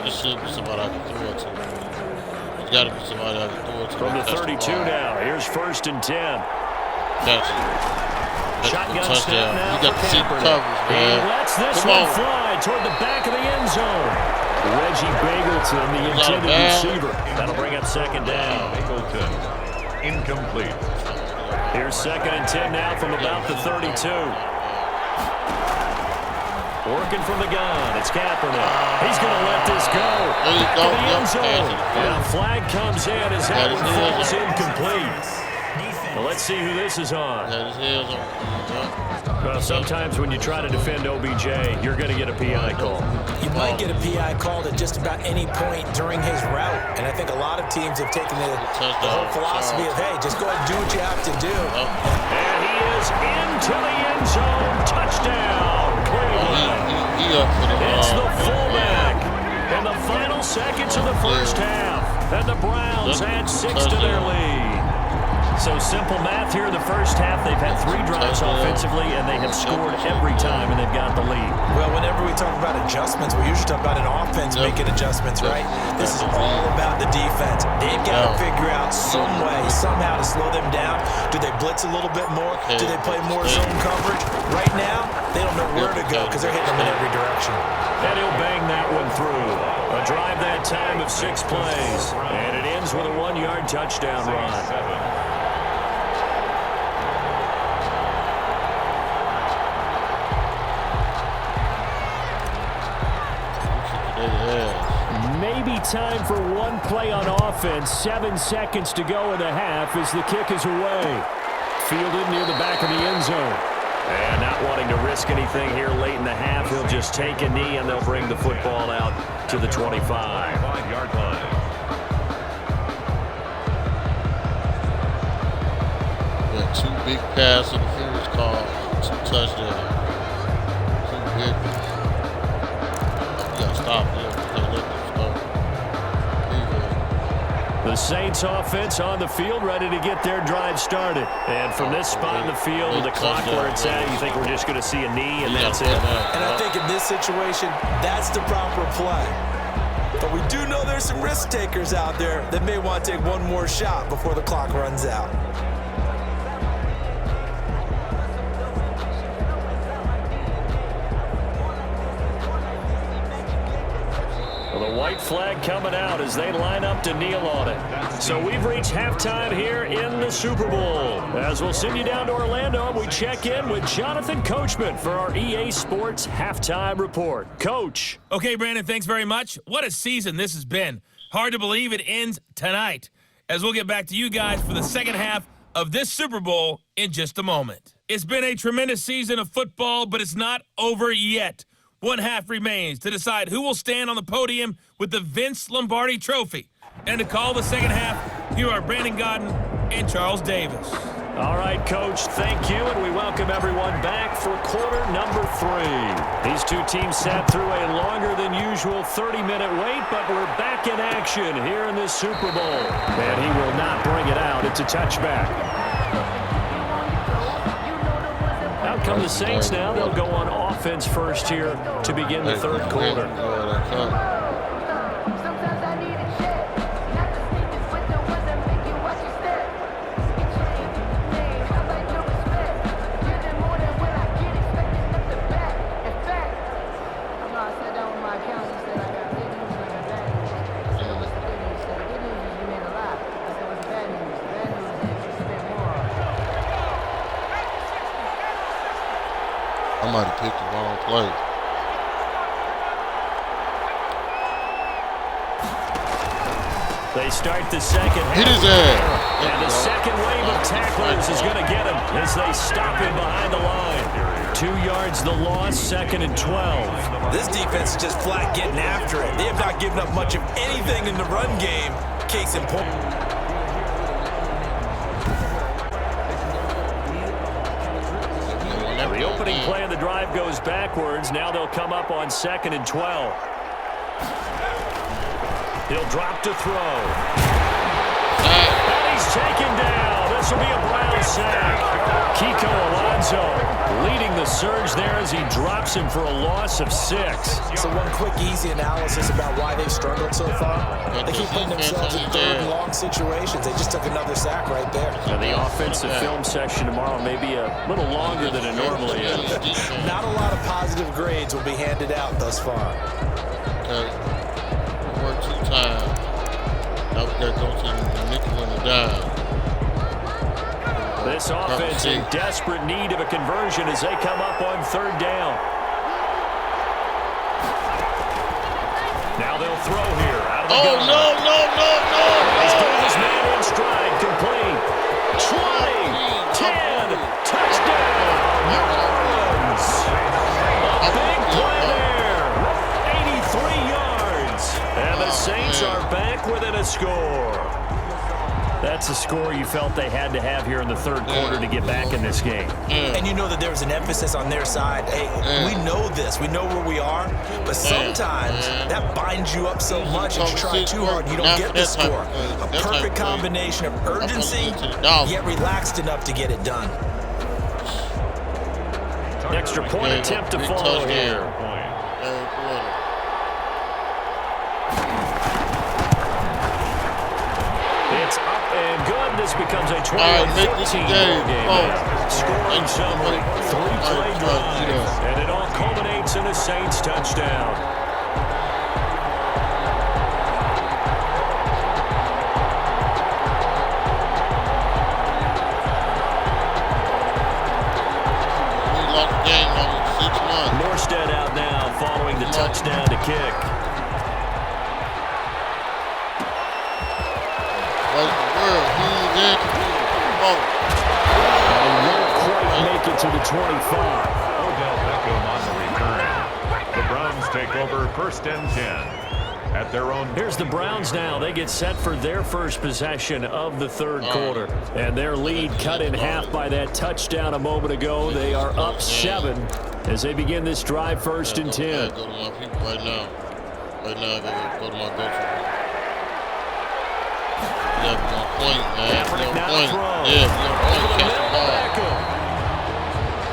This should be somebody I can throw it to. There's got to be somebody I can throw it to. From the 32 now, here's first and 10. Gotcha. Shotgun snap now you got for to see the Kaepernick. coverage, man. He lets this one fly toward the back of the end zone. Reggie Bagleton, the intended receiver. That'll bring up second down. Bagleton, incomplete. Here's second and 10 now from about the 32. Working from the gun, it's Kaepernick. He's going to let this go. There you go. To the end zone. And a flag comes in as that one falls incomplete. Well, let's see who this is on. Well, sometimes when you try to defend OBJ, you're going to get a PI call. You might get a PI called at just about any point during his route. And I think a lot of teams have taken the whole philosophy of, hey, just go ahead and do what you have to do. And he is into the end zone. Touchdown, Cleveland. It's the fullback in the final seconds of the first half. And the Browns add 6 to their lead. So simple math here in the first half. They've had 3 drives offensively, and they have scored every time, and they've got the lead. Well, whenever we talk about adjustments, we usually talk about an offense making adjustments, right? This is all about the defense. They've got to figure out some way, somehow to slow them down. Do they blitz a little bit more? Do they play more zone coverage? Right now, they don't know where to go because they're hitting them in every direction. And he'll bang that one through. A drive that time of 6 plays. And it ends with a 1-yard touchdown run. Maybe time for one play on offense. 7 seconds to go in the half as the kick is away. Fielded near the back of the end zone. And not wanting to risk anything here late in the half, he'll just take a knee and they'll bring the football out to the 25. 5-yard line. Yeah, 2 big pass interference calls, 2 touchdowns. 2 big ones. You got to stop them. The Saints offense on the field, ready to get their drive started. And from this spot in the field with the clock where it's at, you think we're just going to see a knee and that's it? And I think in this situation, that's the proper play. But we do know there's some risk takers out there that may want to take one more shot before the clock runs out. The white flag coming out as they line up to kneel on it. So we've reached halftime here in the Super Bowl. As we'll send you down to Orlando, we check in with Jonathan Coachman for our EA Sports Halftime Report. Coach. Okay, Brandon, thanks very much. What a season this has been. Hard to believe it ends tonight, as we'll get back to you guys for the second half of this Super Bowl in just a moment. It's been a tremendous season of football, but it's not over yet. One half remains to decide who will stand on the podium with the Vince Lombardi Trophy. And to call the second half, here are Brandon Godden and Charles Davis. All right, Coach, thank you, and we welcome everyone back for quarter number 3. These two teams sat through a longer than usual 30-minute wait, but we're back in action here in this Super Bowl. And he will not bring it out. It's a touchback. Out come the Saints now. They'll go on offense first here to begin the third quarter. I might have picked the wrong play. They start the second half. Hit his ass. And the second wave of tacklers is going to get him as they stop him behind the line. 2 yards the loss, 2nd and 12. This defense is just flat getting after it. They have not given up much of anything in the run game. Case in point. The opening play of the drive goes backwards. Now they'll come up on 2nd and 12. He'll drop to throw. And he's taken down. This will be a Brown sack. Kiko Alonso leading the surge there as he drops him for a loss of 6. So one quick, easy analysis about why they've struggled so far. They keep putting themselves in third and long situations. They just took another sack right there. And the offensive film section tomorrow may be a little longer than it normally is. Not a lot of positive grades will be handed out thus far. Work 2 times. Now we got to go to the nickel and the dime. This offense in desperate need of a conversion as they come up on 3rd down. Now they'll throw here. Out of the gun. No. He's got his man in stride, complete. 20, 10, touchdown. Runs. A big play there. 83 yards. And the Saints are back within a score. That's a score you felt they had to have here in the 3rd quarter to get back in this game. And you know that there was an emphasis on their side. Hey, we know this. We know where we are. But sometimes that binds you up so much if you try too hard, you don't get the score. A perfect combination of urgency, yet relaxed enough to get it done. An extra point attempt to follow here. It's up and good. This becomes a 21-14 game. Scoring summary, 3-play drive, and it all culminates in a Saints touchdown. Morstead out now following the touchdown to kick. And won't quite make it to the 25. Odell Beckham on the return. The Browns take over 1st and 10 at their own. Here's the Browns now. They get set for their first possession of the 3rd quarter. And their lead cut in half by that touchdown a moment ago. They are up 7 as they begin this drive 1st and 10. Go to my people right now. Right now, I go to my go-to. Yeah, we're on point, man. We're on point. Yeah, we're on point. Catch the ball.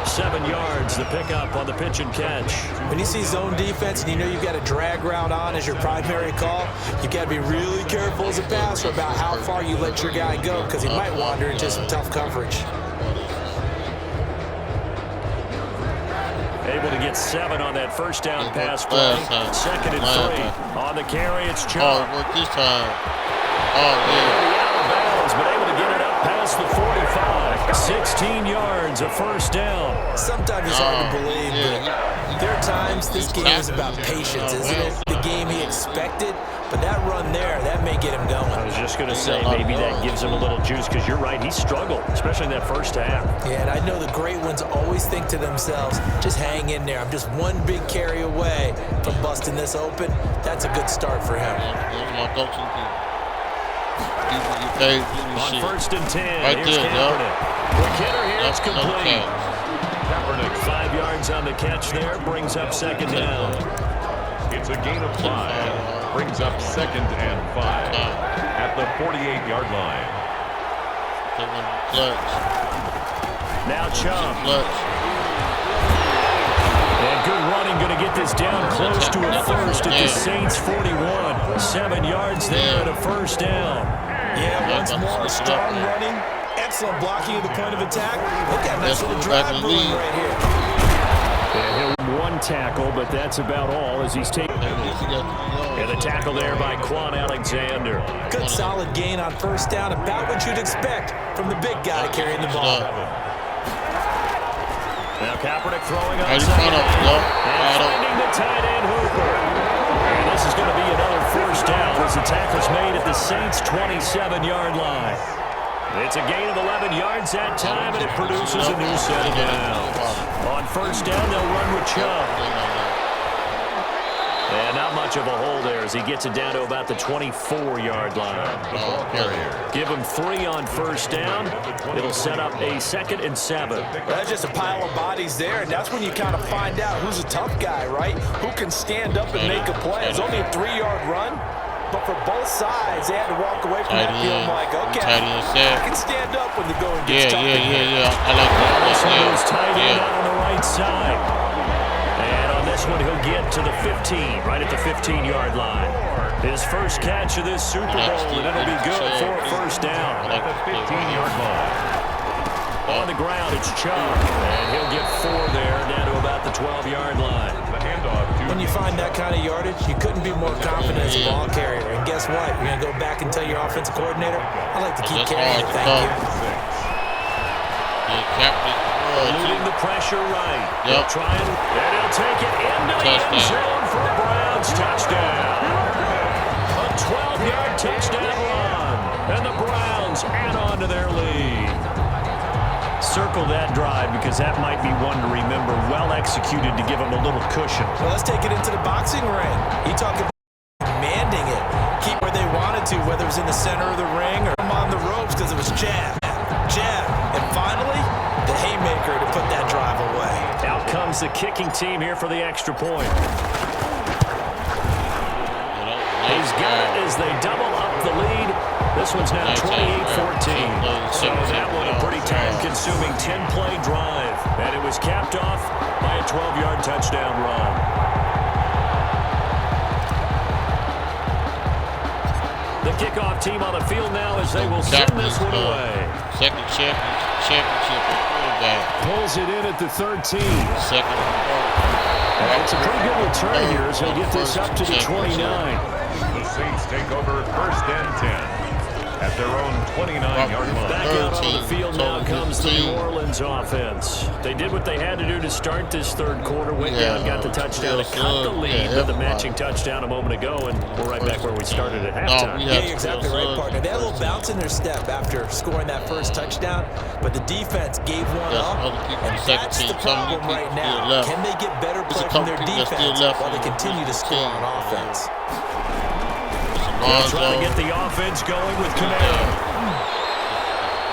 7 yards, the pickup on the pitch and catch. When you see zone defense and you know you've got a drag route on as your primary call, you've got to be really careful as a passer about how far you let your guy go because he might wander into some tough coverage. Able to get 7 on that 1st down pass play. 2nd and 3. On the carry, it's Chubb. Oh, work this time. Oh, yeah. Out of bounds, but able to get it up past the 45. 16 yards, a 1st down. Sometimes it's hard to believe, but there are times this game is about patience, isn't it? The game he expected, but that run there, that may get him going. I was just going to say, maybe that gives him a little juice, because you're right, he struggled, especially in that 1st half. Yeah, and I know the great ones always think to themselves, just hang in there. I'm just one big carry away from busting this open. That's a good start for him. Those are my go-to people. On first and 10, right here's there, Kaepernick. Quick hitter here, it's complete. Kaepernick, 5 yards on the catch there, brings up second down. it's a gain of 5. Brings up 2nd and 5 at the 48-yard line. Now Chubb. And good running, going to get this down close to a first at the Saints 41. 7 yards there and a first down. Yeah, once more, strong running, excellent blocking at the point of attack. Look at that little drive going right here. And he'll one tackle, but that's about all as he's taken. And the tackle there by Quan Alexander. Good solid gain on first down, about what you'd expect from the big guy carrying the ball. Now Kaepernick throwing on second and finding the tight end Hooper. And this is going to be another first down as the tackle's made at the Saints' 27-yard line. It's a gain of 11 yards that time, and it produces a new set of downs. On first down, they'll run with Chubb. And not much of a hole there as he gets it down to about the 24-yard line. Give him 3 on first down. It'll set up a 2nd and 7. That's just a pile of bodies there, and that's when you kind of find out who's a tough guy, right? Who can stand up and make a play. It's only a 3-yard run, but for both sides, they had to walk away from that feeling like, okay, I can stand up when the going gets tough. Yeah. I like that. This one is tight end out on the right side. This one he'll get to the 15, right at the 15-yard line. His first catch of this Super Bowl, and it'll be good for a first down. At the 15-yard line. On the ground, it's Chubb, and he'll get 4 there, down to about the 12-yard line. The handoff. When you find that kind of yardage, you couldn't be more confident as a ball carrier. And guess what? You're going to go back and tell your offensive coordinator, I like to keep carrying it, thank you. Eluding the pressure right. They'll try and he'll take it into the end zone for a Browns touchdown. A 12-yard touchdown run. And the Browns add on to their lead. Circle that drive because that might be one to remember. Well executed to give them a little cushion. Well, let's take it into the boxing ring. You talk about commanding it. Keep where they wanted to, whether it was in the center of the ring or on the ropes because it was jab, and finally, the haymaker to put that drive away. Out comes the kicking team here for the extra point. He's got it as they double up the lead. This one's now 28-14. So that one a pretty time-consuming 10-play drive. And it was capped off by a 12-yard touchdown run. The kickoff team on the field now as they will send this one away. Second championship quarterback. Pulls it in at the 13. Second. It's a pretty good return here as they get this up to the 29. The Saints take over 1st and 10 at their own 29-yard line. Back out on the field now comes the New Orleans offense. They did what they had to do to start this third quarter. Went down, got the touchdown to cut the lead with the matching touchdown a moment ago, and we're right back where we started at halftime. Yeah, you're exactly right, partner. They had a little bounce in their step after scoring that first touchdown, but the defense gave one up, and that's the problem right now. Can they get better play from their defense while they continue to score on offense? They're trying to get the offense going with command.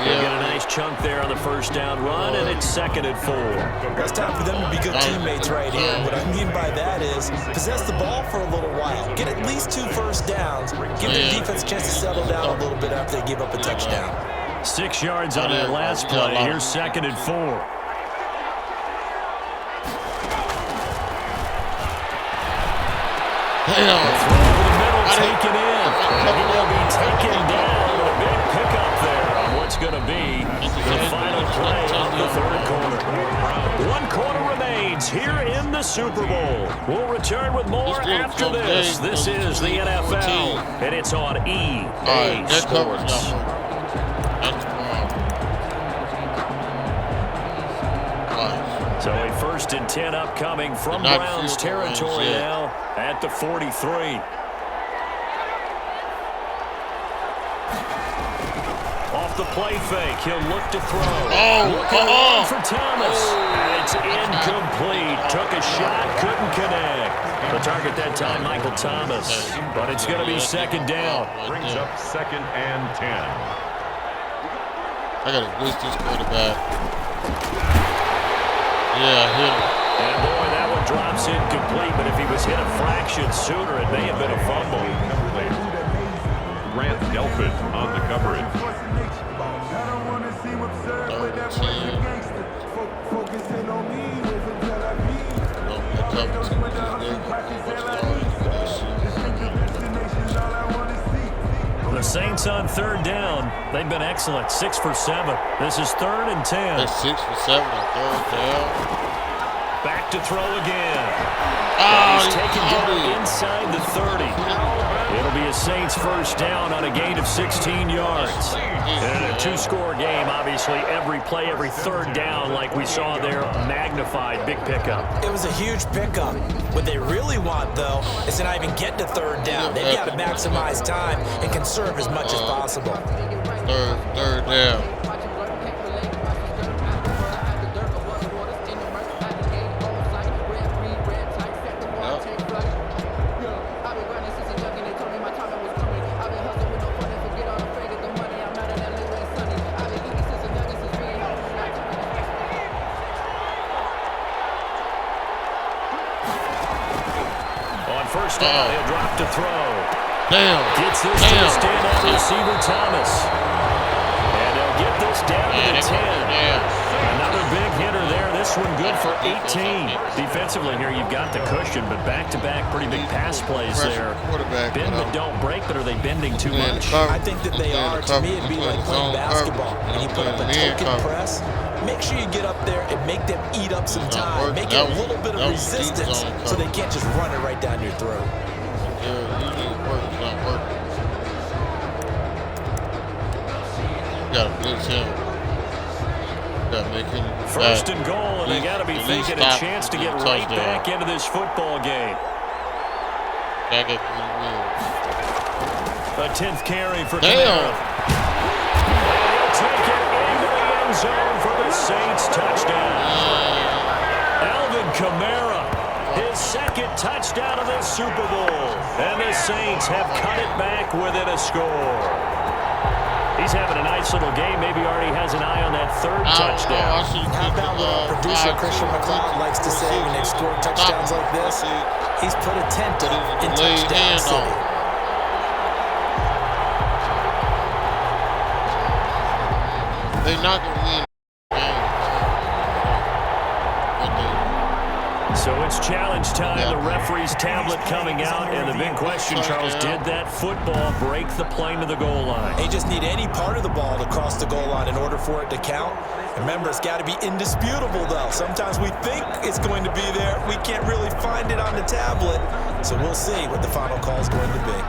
They get a nice chunk there on the first down run, and it's 2nd and 4. Well, it's time for them to be good teammates right here. What I mean by that is possess the ball for a little while. Get at least 2 first downs. Give the defense a chance to settle down a little bit after they give up a touchdown. 6 yards on that last play. Here's 2nd and 4. Taken in. He will be taken down. A big pickup there on what's going to be the final play of the third quarter. 1 quarter remains here in the Super Bowl. We'll return with more after this. This is the NFL, and it's on EA Sports. So a 1st and 10 upcoming from Browns territory now at the 43. Off the play fake, he'll look to throw. Looking on for Thomas. And it's incomplete. Took a shot, couldn't connect. The target that time, Michael Thomas. But it's going to be second down. Brings up 2nd and 10. I got to blitz this quarterback. Yeah, hit him. And boy, that one drops incomplete, but if he was hit a fraction sooner, it may have been a fumble. Grant Delpit on the coverage. The Saints on third down. They've been excellent. 6 for 7. This is 3rd and 10. That's 6 for 7 on third down. Back to throw again. Oh, he's taken down inside the 30. It'll be a Saints first down on a gain of 16 yards. And in a 2-score game, obviously, every play, every third down, like we saw there, magnified. Big pickup. It was a huge pickup. What they really want, though, is to not even get to third down. They've got to maximize time and conserve as much as possible. Third down. First down, he'll drop to throw. Damn. Gets this to the stand-up receiver, Thomas. And they'll get this down to the 10. Another big hitter there. This one good for 18. Defensively here, you've got the cushion, but back-to-back pretty big pass plays there. Bend but don't break, but are they bending too much? I think that they are. To me, it'd be like playing basketball. When you put up a token press, make sure you get up there and make them eat up some time. Make it a little bit of resistance so they can't just run it right down your throat. You gotta blitz him. You gotta make him First and goal, and they gotta be thinking a chance to get right back into this football game. Back at A 10th carry for Kamara. And he'll take it into the end zone for the Saints touchdown. Alvin Kamara, his 2nd touchdown of the Super Bowl. And the Saints have cut it back within a score. He's having a nice little game. Maybe already has an eye on that 3rd touchdown. How about what our producer Christian McLeod likes to say when they've scored touchdowns like this? He's put a tent up in touchdown city. They're not going to win games. So it's challenge time. The referee's tablet coming out. And the big question, Charles, did that football break the plane to the goal line? They just need any part of the ball to cross the goal line in order for it to count. Remember, it's got to be indisputable, though. Sometimes we think it's going to be there. We can't really find it on the tablet. So we'll see what the final call is going to be.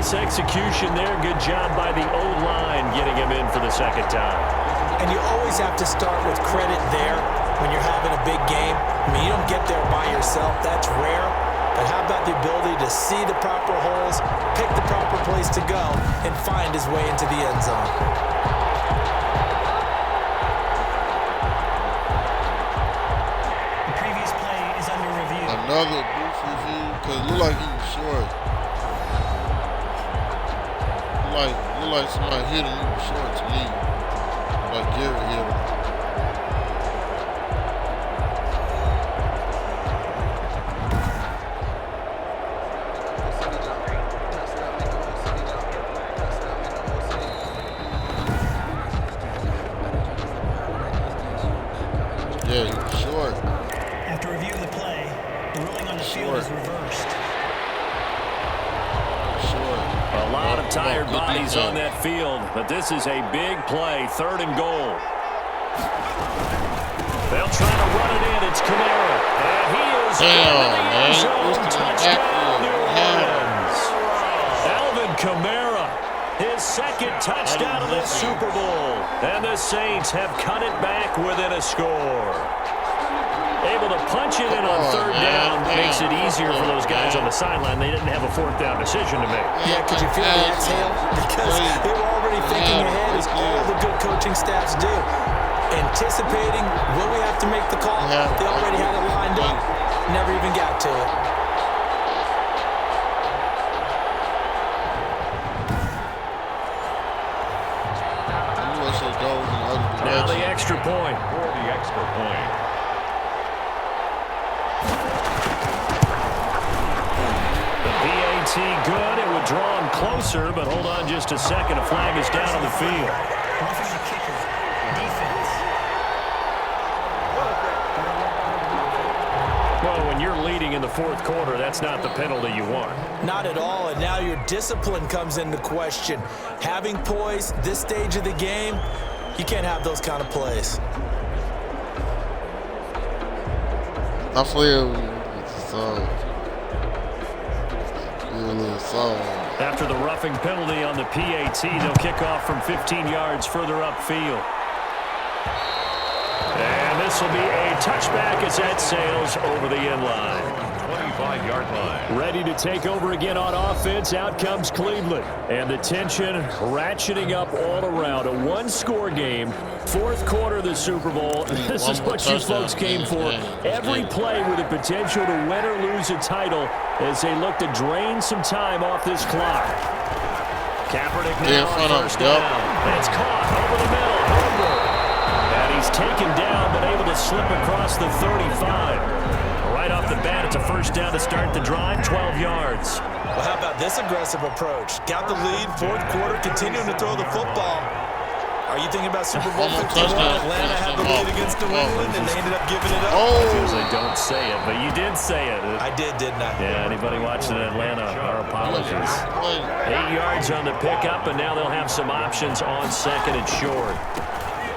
Execution there. Good job by the O-line getting him in for the 2nd time. And you always have to start with credit there when you're having a big game. I mean, you don't get there by yourself. That's rare. But how about the ability to see the proper holes, pick the proper place to go, and find his way into the end zone? The previous play is under review. Another booth review, because it looked like he was short. Look like somebody hit him, he was short to me. Like Gary hit him. Yeah, he was short. of tired bodies on that field, but this is a big play, 3rd and goal. They'll try to run it in. It's Kamara. And he is in the end zone. Touchdown, New Orleans. Alvin Kamara, his 2nd touchdown of the Super Bowl. And the Saints have cut it back within a score. Able to punch it in on 3rd down. Makes it easier for those guys on the sideline. They didn't have a 4th down decision to make. Yeah, could you feel the exhale? Because they were already thinking ahead, as all the good coaching staffs do. Anticipating, will we have to make the call? They already had it lined up. Never even got to it. Now the extra point. For the extra point. The PAT good. It would draw him closer, but hold on just a second. A flag is down on the field. Roughing the kicker. Defense. Well, when you're leading in the 4th quarter, that's not the penalty you want. Not at all, and now your discipline comes into question. Having poise this stage of the game, you can't have those kind of plays. I feel so. After the roughing penalty on the PAT, they'll kick off from 15 yards further upfield. And this will be a touchback as that sails over the end line. 25-yard line. Ready to take over again on offense. Out comes Cleveland. And the tension ratcheting up all around. A 1-score game. 4th quarter of the Super Bowl. This is what you folks came for. Every play with the potential to win or lose a title as they look to drain some time off this clock. Kaepernick now on 1st down. It's caught over the middle. And he's taken down, but able to slip across the 35. Right off the bat, it's a 1st down to start the drive, 12 yards. Well, how about this aggressive approach? Got the lead, 4th quarter, continuing to throw the football. Are you thinking about Super Bowl 51? Atlanta had the lead against New England, and they ended up giving it up. I usually don't say it, but you did say it. I did, didn't I? Yeah, anybody watching in Atlanta, our apologies. 8 yards on the pickup, and now they'll have some options on 2nd and short.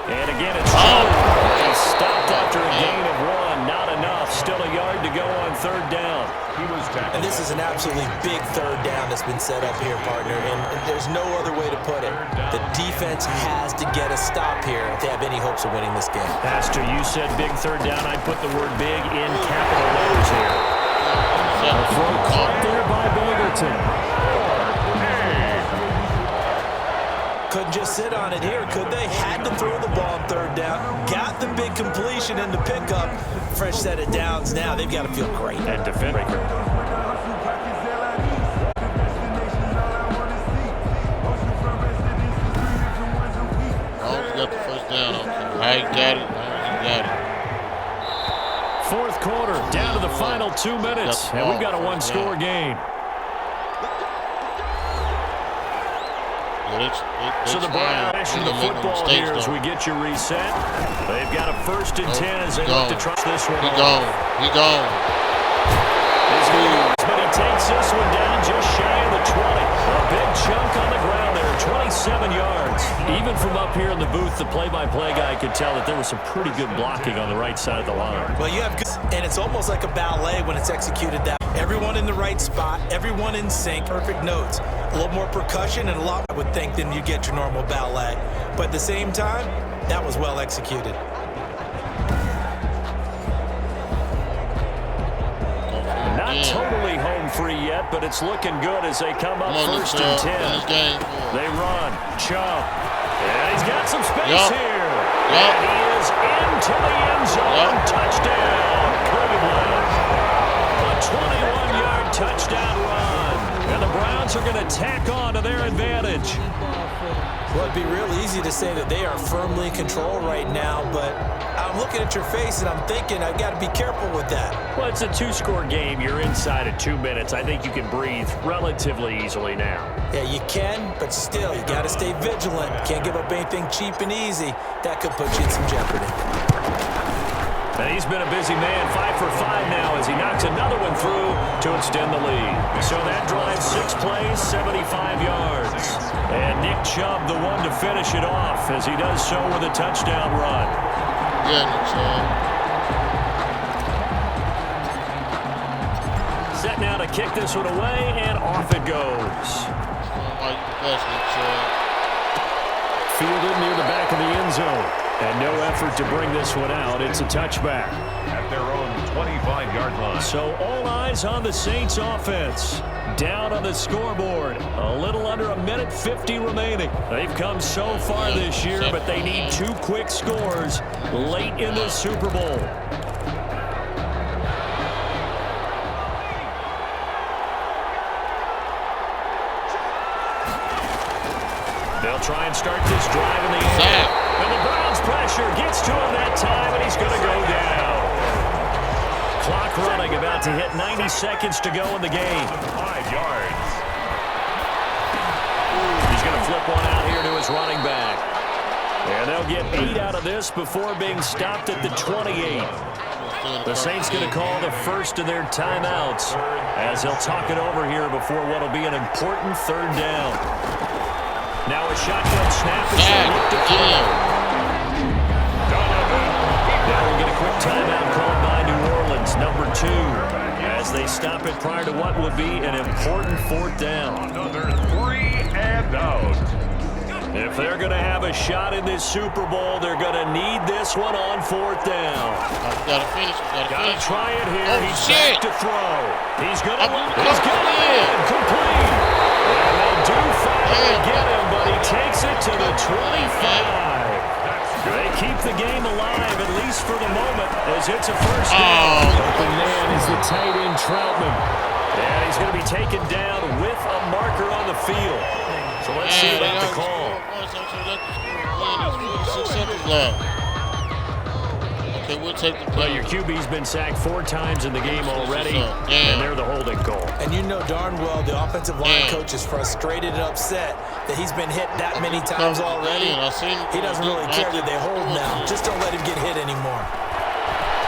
And again, it's stopped after a gain of 1. Not enough. Still a yard to go on 3rd down. And this is an absolutely big 3rd down that's been set up here, partner. And there's no other way to put it. The defense has to get a stop here if they have any hopes of winning this game. Pastor, you said big 3rd down. I put the word big in capital letters here. A throw caught there by Bangleton. Couldn't just sit on it here, could they? Had to throw the ball on 3rd down. Got the big completion in the pickup. Fresh set of downs now. They've got to feel great. And defend. Oh, you got the 1st down. I got it. I got it. 4th quarter, down to the final 2 minutes. And we've got a 1-score game. So the Browns passing the football here as we get you reset. They've got a 1st and 10 as they look to trust this one. He gone. But he takes this one down just shy of the 20. A big chunk on the ground there, 27 yards. Even from up here in the booth, the play-by-play guy could tell that there was some pretty good blocking on the right side of the line. Well, you have good, and it's almost like a ballet when it's executed that. Everyone in the right spot, everyone in sync, perfect notes. A little more percussion and a lot, I would think, than you get your normal ballet. But at the same time, that was well executed. Not totally home free yet, but it's looking good as they come up 1st and 10. They run. Chubb. And he's got some space here. And he is into the end zone. Touchdown, Cleveland. A 21-yard touchdown run. And the Browns are going to tack on to their advantage. Well, it'd be real easy to say that they are firmly in control right now, but I'm looking at your face and I'm thinking I've got to be careful with that. Well, it's a 2-score game. You're inside of 2 minutes. I think you can breathe relatively easily now. Yeah, you can, but still, you got to stay vigilant. Can't give up anything cheap and easy. That could put you in some jeopardy. And he's been a busy man, 5 for 5 now as he knocks another one through to extend the lead. So that drives 6 plays, 75 yards. And Nick Chubb, the one to finish it off as he does so with a touchdown run. Yeah, Nick Chubb. Set now to kick this one away, and off it goes. Fielded near the back of the end zone. And no effort to bring this one out. It's a touchback. At their own 25-yard line. So all eyes on the Saints offense. Down on the scoreboard. A little under 1:50 remaining. They've come so far this year, but they need 2 quick scores late in the Super Bowl. They'll try and start this drive in the air. And the Browns pressure gets to him that time, and he's going to go down. Clock running, about to hit 90 seconds to go in the game. 5 yards. He's going to flip one out here to his running back. And they'll get 8 out of this before being stopped at the 28. The Saints going to call the first of their timeouts as they'll talk it over here before what will be an important 3rd down. Now a shotgun snap as they look to throw. Now we'll get a quick timeout called by New Orleans, number 2, as they stop it prior to what will be an important 4th down. Another 3 and out. If they're going to have a shot in this Super Bowl, they're going to need this one on 4th down. Gotta finish. Gotta try it here. Oh, He's shit. back to throw. He's going to complete. And they do finally get him, but he takes it to the 25. They keep the game alive, at least for the moment, as it's a first down. Open man is the tight end, Troutman. And he's going to be taken down with a marker on the field. So let's see about the call. Okay, we'll take the play. Well, your QB's been sacked 4 times in the game already, and they're the holding call. And you know darn well the offensive line coach is frustrated and upset that he's been hit that many times already. He doesn't really care that they hold now. Just don't let him get hit anymore.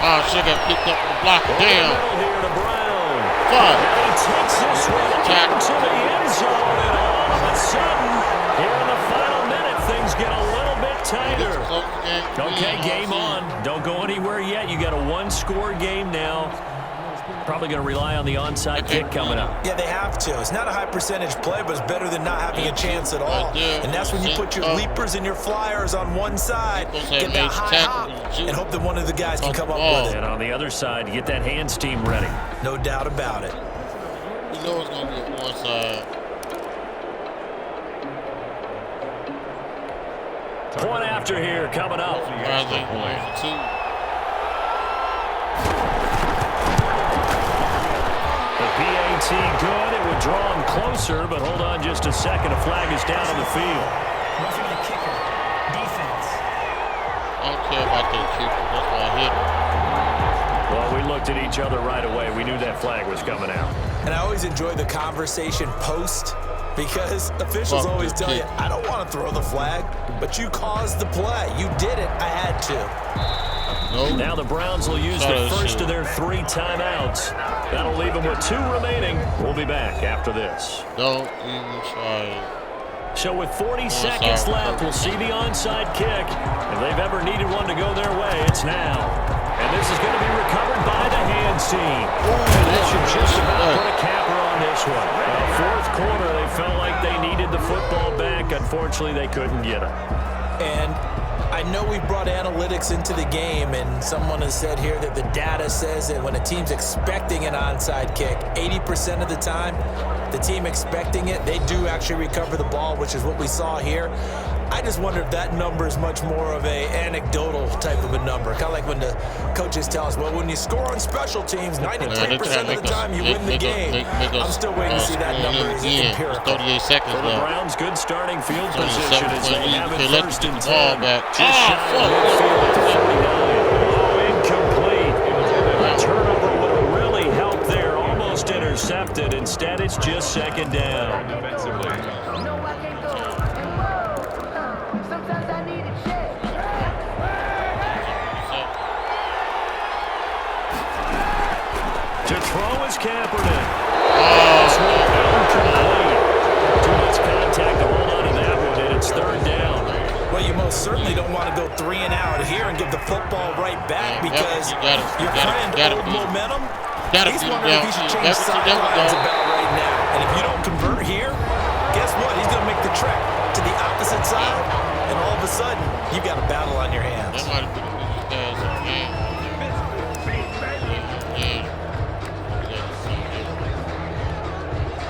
Oh, shit, got picked up the block. Damn. Here to Brown. God. And he takes this one into the end zone, and all of a sudden, here in the final minute, things get a little bit tighter. Okay, game on. Don't go anywhere yet. You got a 1-score game now. Probably going to rely on the onside kick coming up. Yeah, they have to. It's not a high percentage play, but it's better than not having a chance at all. And that's when you put your leapers and your flyers on one side, get that high hop, and hope that one of the guys can come up with it. And on the other side, you get that hands team ready. No doubt about it. You know it's going to be a one side. Point after here coming up. The PAT good. It would draw him closer, but hold on just a second. A flag is down on the field. Roughing the kicker. Defense. I don't care about that kicker. That's why I hit him. Well, we looked at each other right away. We knew that flag was coming out. And I always enjoy the conversation post because officials always tell you, I don't want to throw the flag, but you caused the play. You did it. I had to. Nope. Now the Browns will use the first of their 3 timeouts. That'll leave them with 2 remaining. We'll be back after this. Don't even try. So with 40 seconds left, we'll see the onside kick. If they've ever needed one to go their way, it's now. And this is going to be recovered by the hands team. And that should just about put a capper on this one. Fourth quarter, they felt like they needed the football back. Unfortunately, they couldn't get it. And I know we brought analytics into the game, and someone has said here that the data says that when a team's expecting an onside kick, 80% of the time, the team expecting it, they do actually recover the ball, which is what we saw here. I just wonder if that number is much more of a anecdotal type of a number. Kind of like when the coaches tell us, well, when you score on special teams, 93% of the time you win the game. I'm still waiting to see that number is empirical. 38 seconds For the left. Browns, good starting field position as they have it Let's first get and the ball 10. back. Just shy of midfield at the 49. Oh, incomplete. A turnover would have really helped there. Almost intercepted. Instead, it's just second down. Defensively. To throw is Kaepernick. This one incomplete. Too much contact to hold on to that one, and it's third down. Well, you most certainly don't want to go 3 and out here and give the football right back because your friend owed momentum. He's wondering if he should change sidelines about right now. And if you don't convert here, guess what? He's going to make the trek to the opposite side, and all of a sudden, you've got a battle on your hands. That might have been the biggest pass of the game.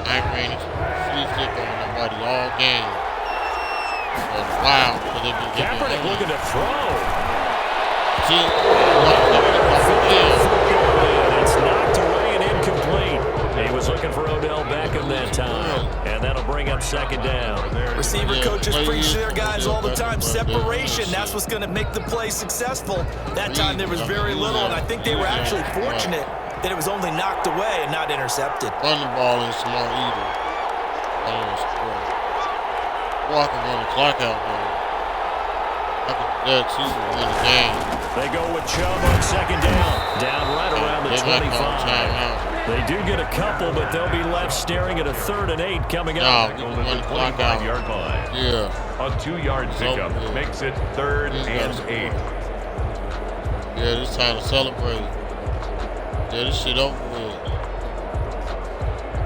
I ain't ran this flea flip on nobody all game. Wow, because they've been getting Kaepernick looking to throw. See, it's knocked away and incomplete. He was looking for Odell Beckham that time, and that'll bring up second down. Receiver coaches preach to their guys all the time. Separation, that's what's going to make the play successful. That time there was very little, and I think they were actually fortunate that it was only knocked away and not intercepted. Run the ball in small either. Walking on the clock out there. I could do that too to win the game. They go with Chubb on second down. Down right around the 25. They do get a couple, but they'll be left staring at a 3rd and 8 coming up. No, we can run the clock out. 25-yard line. Yeah. A 2-yard pickup makes it 3rd and 8. Yeah, it's time to celebrate. Yeah, this shit over with.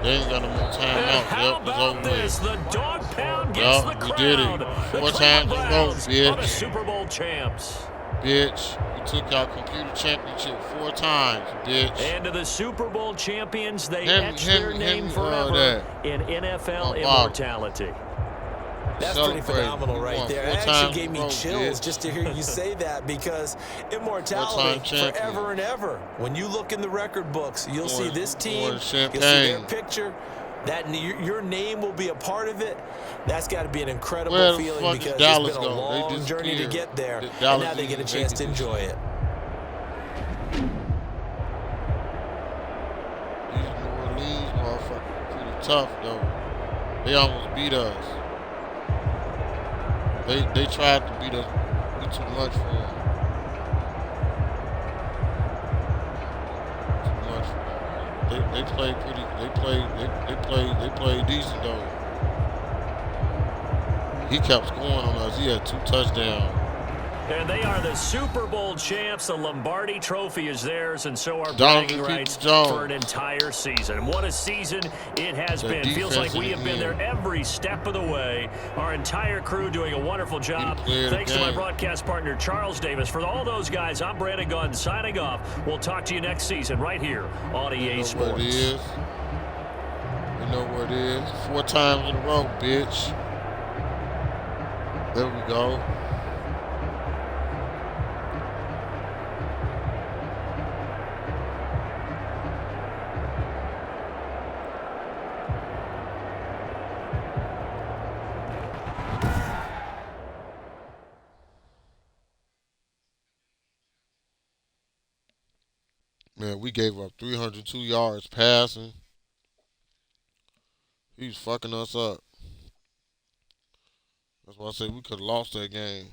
They ain't got no more time out. How about this? The dog pound gets the crowd. We did it. 4 times in a row, bitch. The Super Bowl champs. Bitch, we took our computer championship 4 times, bitch. And to the Super Bowl champions, they etch their name forever in NFL immortality. That's pretty phenomenal right there. It actually gave me chills just to hear you say that because immortality forever and ever. When you look in the record books, you'll see this team, you'll see their picture, that your name will be a part of it. That's got to be an incredible feeling because it's been a long journey to get there, and now they get a chance to enjoy it. These New Orleans motherfuckers pretty tough, though. They almost beat us. They tried to beat us. We too much for them. Too much for them. They played pretty. They played decent though. He kept scoring on us. He had 2 touchdowns. And they are the Super Bowl champs. The Lombardi Trophy is theirs, and so are bragging Donovan rights Jones. for an entire season. What a season it has been. Feels like we have been there every step of the way. Our entire crew doing a wonderful job. Thanks to my broadcast partner, Charles Davis. For all those guys, I'm Brandon Gunn signing off. We'll talk to you next season right here on EA Sports. You know what it is. 4 times in a row, bitch. There we go. Man, we gave up 302 yards passing. He was fucking us up. That's why I say we could have lost that game.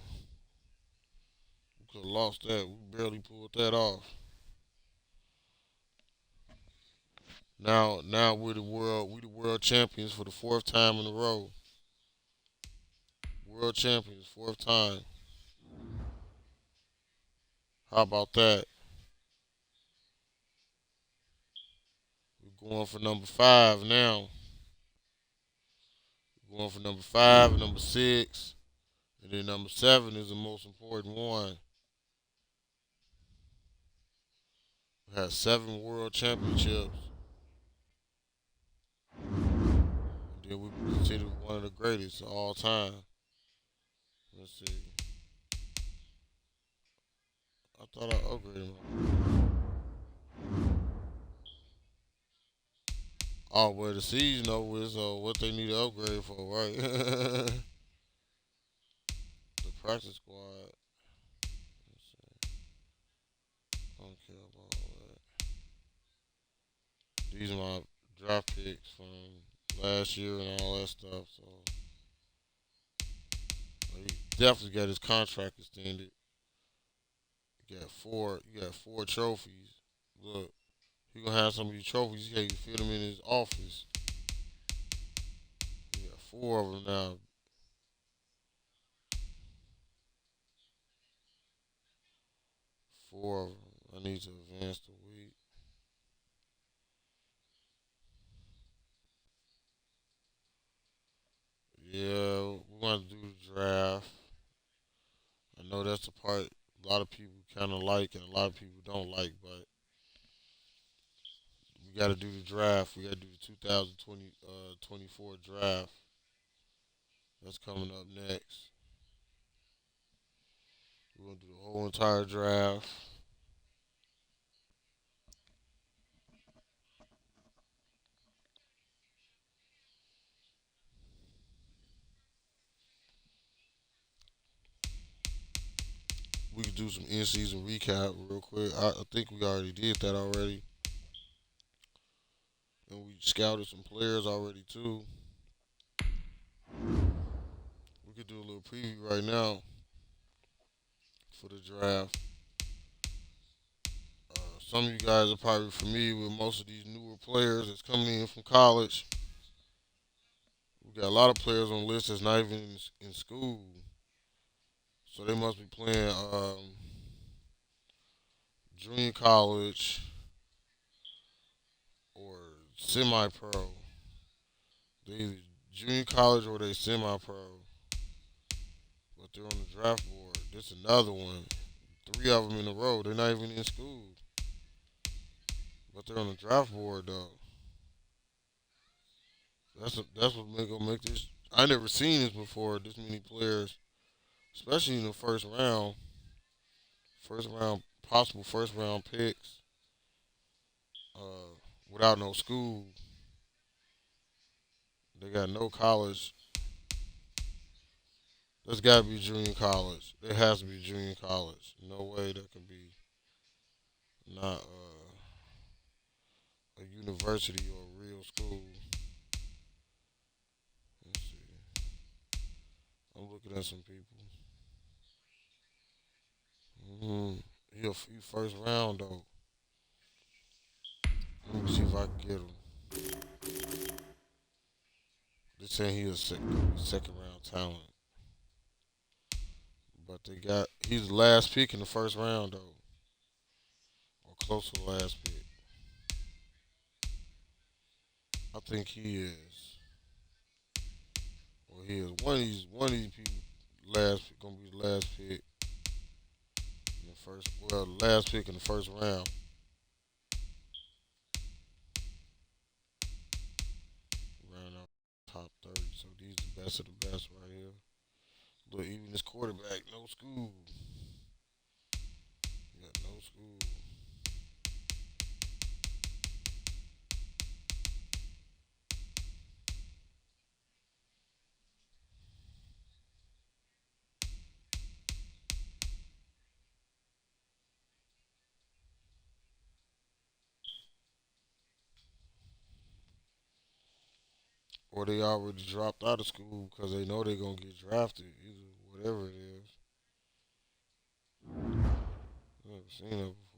We could have lost that. We barely pulled that off. Now we're the world champions for the 4th time in a row. World champions, 4th time. How about that? We're going for number 5 now. We're going for number 5 and number 6. And then number 7 is the most important one. We had 7 world championships. And then we considered one of the greatest of all time. Let's see. I thought I upgraded him. Oh, well, the season over with, so what they need to upgrade for, right? The practice squad. Let's see. I don't care about all that. These are my draft picks from last year and all that stuff, so he definitely got his contract extended. You got four trophies. Look. He gonna have some of these trophies. He can't even fit them in his office. He got 4 of them now. Four of them. I need to advance the week. Yeah, we're gonna do the draft. I know that's the part a lot of people kind of like and a lot of people don't like, but we got to do the draft. We got to do the 2024 draft. That's coming up next. We're gonna do the whole entire draft. We could do some in-season recap real quick. I think we already did that already, and we scouted some players already too. We could do a little preview right now for the draft. Some of you guys are probably familiar with most of these newer players that's coming in from college. We got a lot of players on the list that's not even in school, so they must be playing junior college or semi-pro. They either junior college or they semi-pro, but they're on the draft board. This is another one. 3 of them in a row. They're not even in school, but they're on the draft board though. That's what gonna make this. I never seen this before. This many players, especially in the first round, possible first round picks, without no school. They got no college. There's got to be junior college. There has to be junior college. No way that can be not a university or a real school. Let's see. I'm looking at some people. He first round though. Let me see if I can get him. They're saying he's a second round talent, but he's the last pick in the first round though, or close to the last pick. I think he is. Well, he is one of these people. Gonna be the last pick in the first. Well, the last pick in the first round. Round out top 30. So these the best of the best right here. But even this quarterback, no school. He got no school. Or they already dropped out of school because they know they're gonna get drafted. Either whatever it is. I've never seen that before.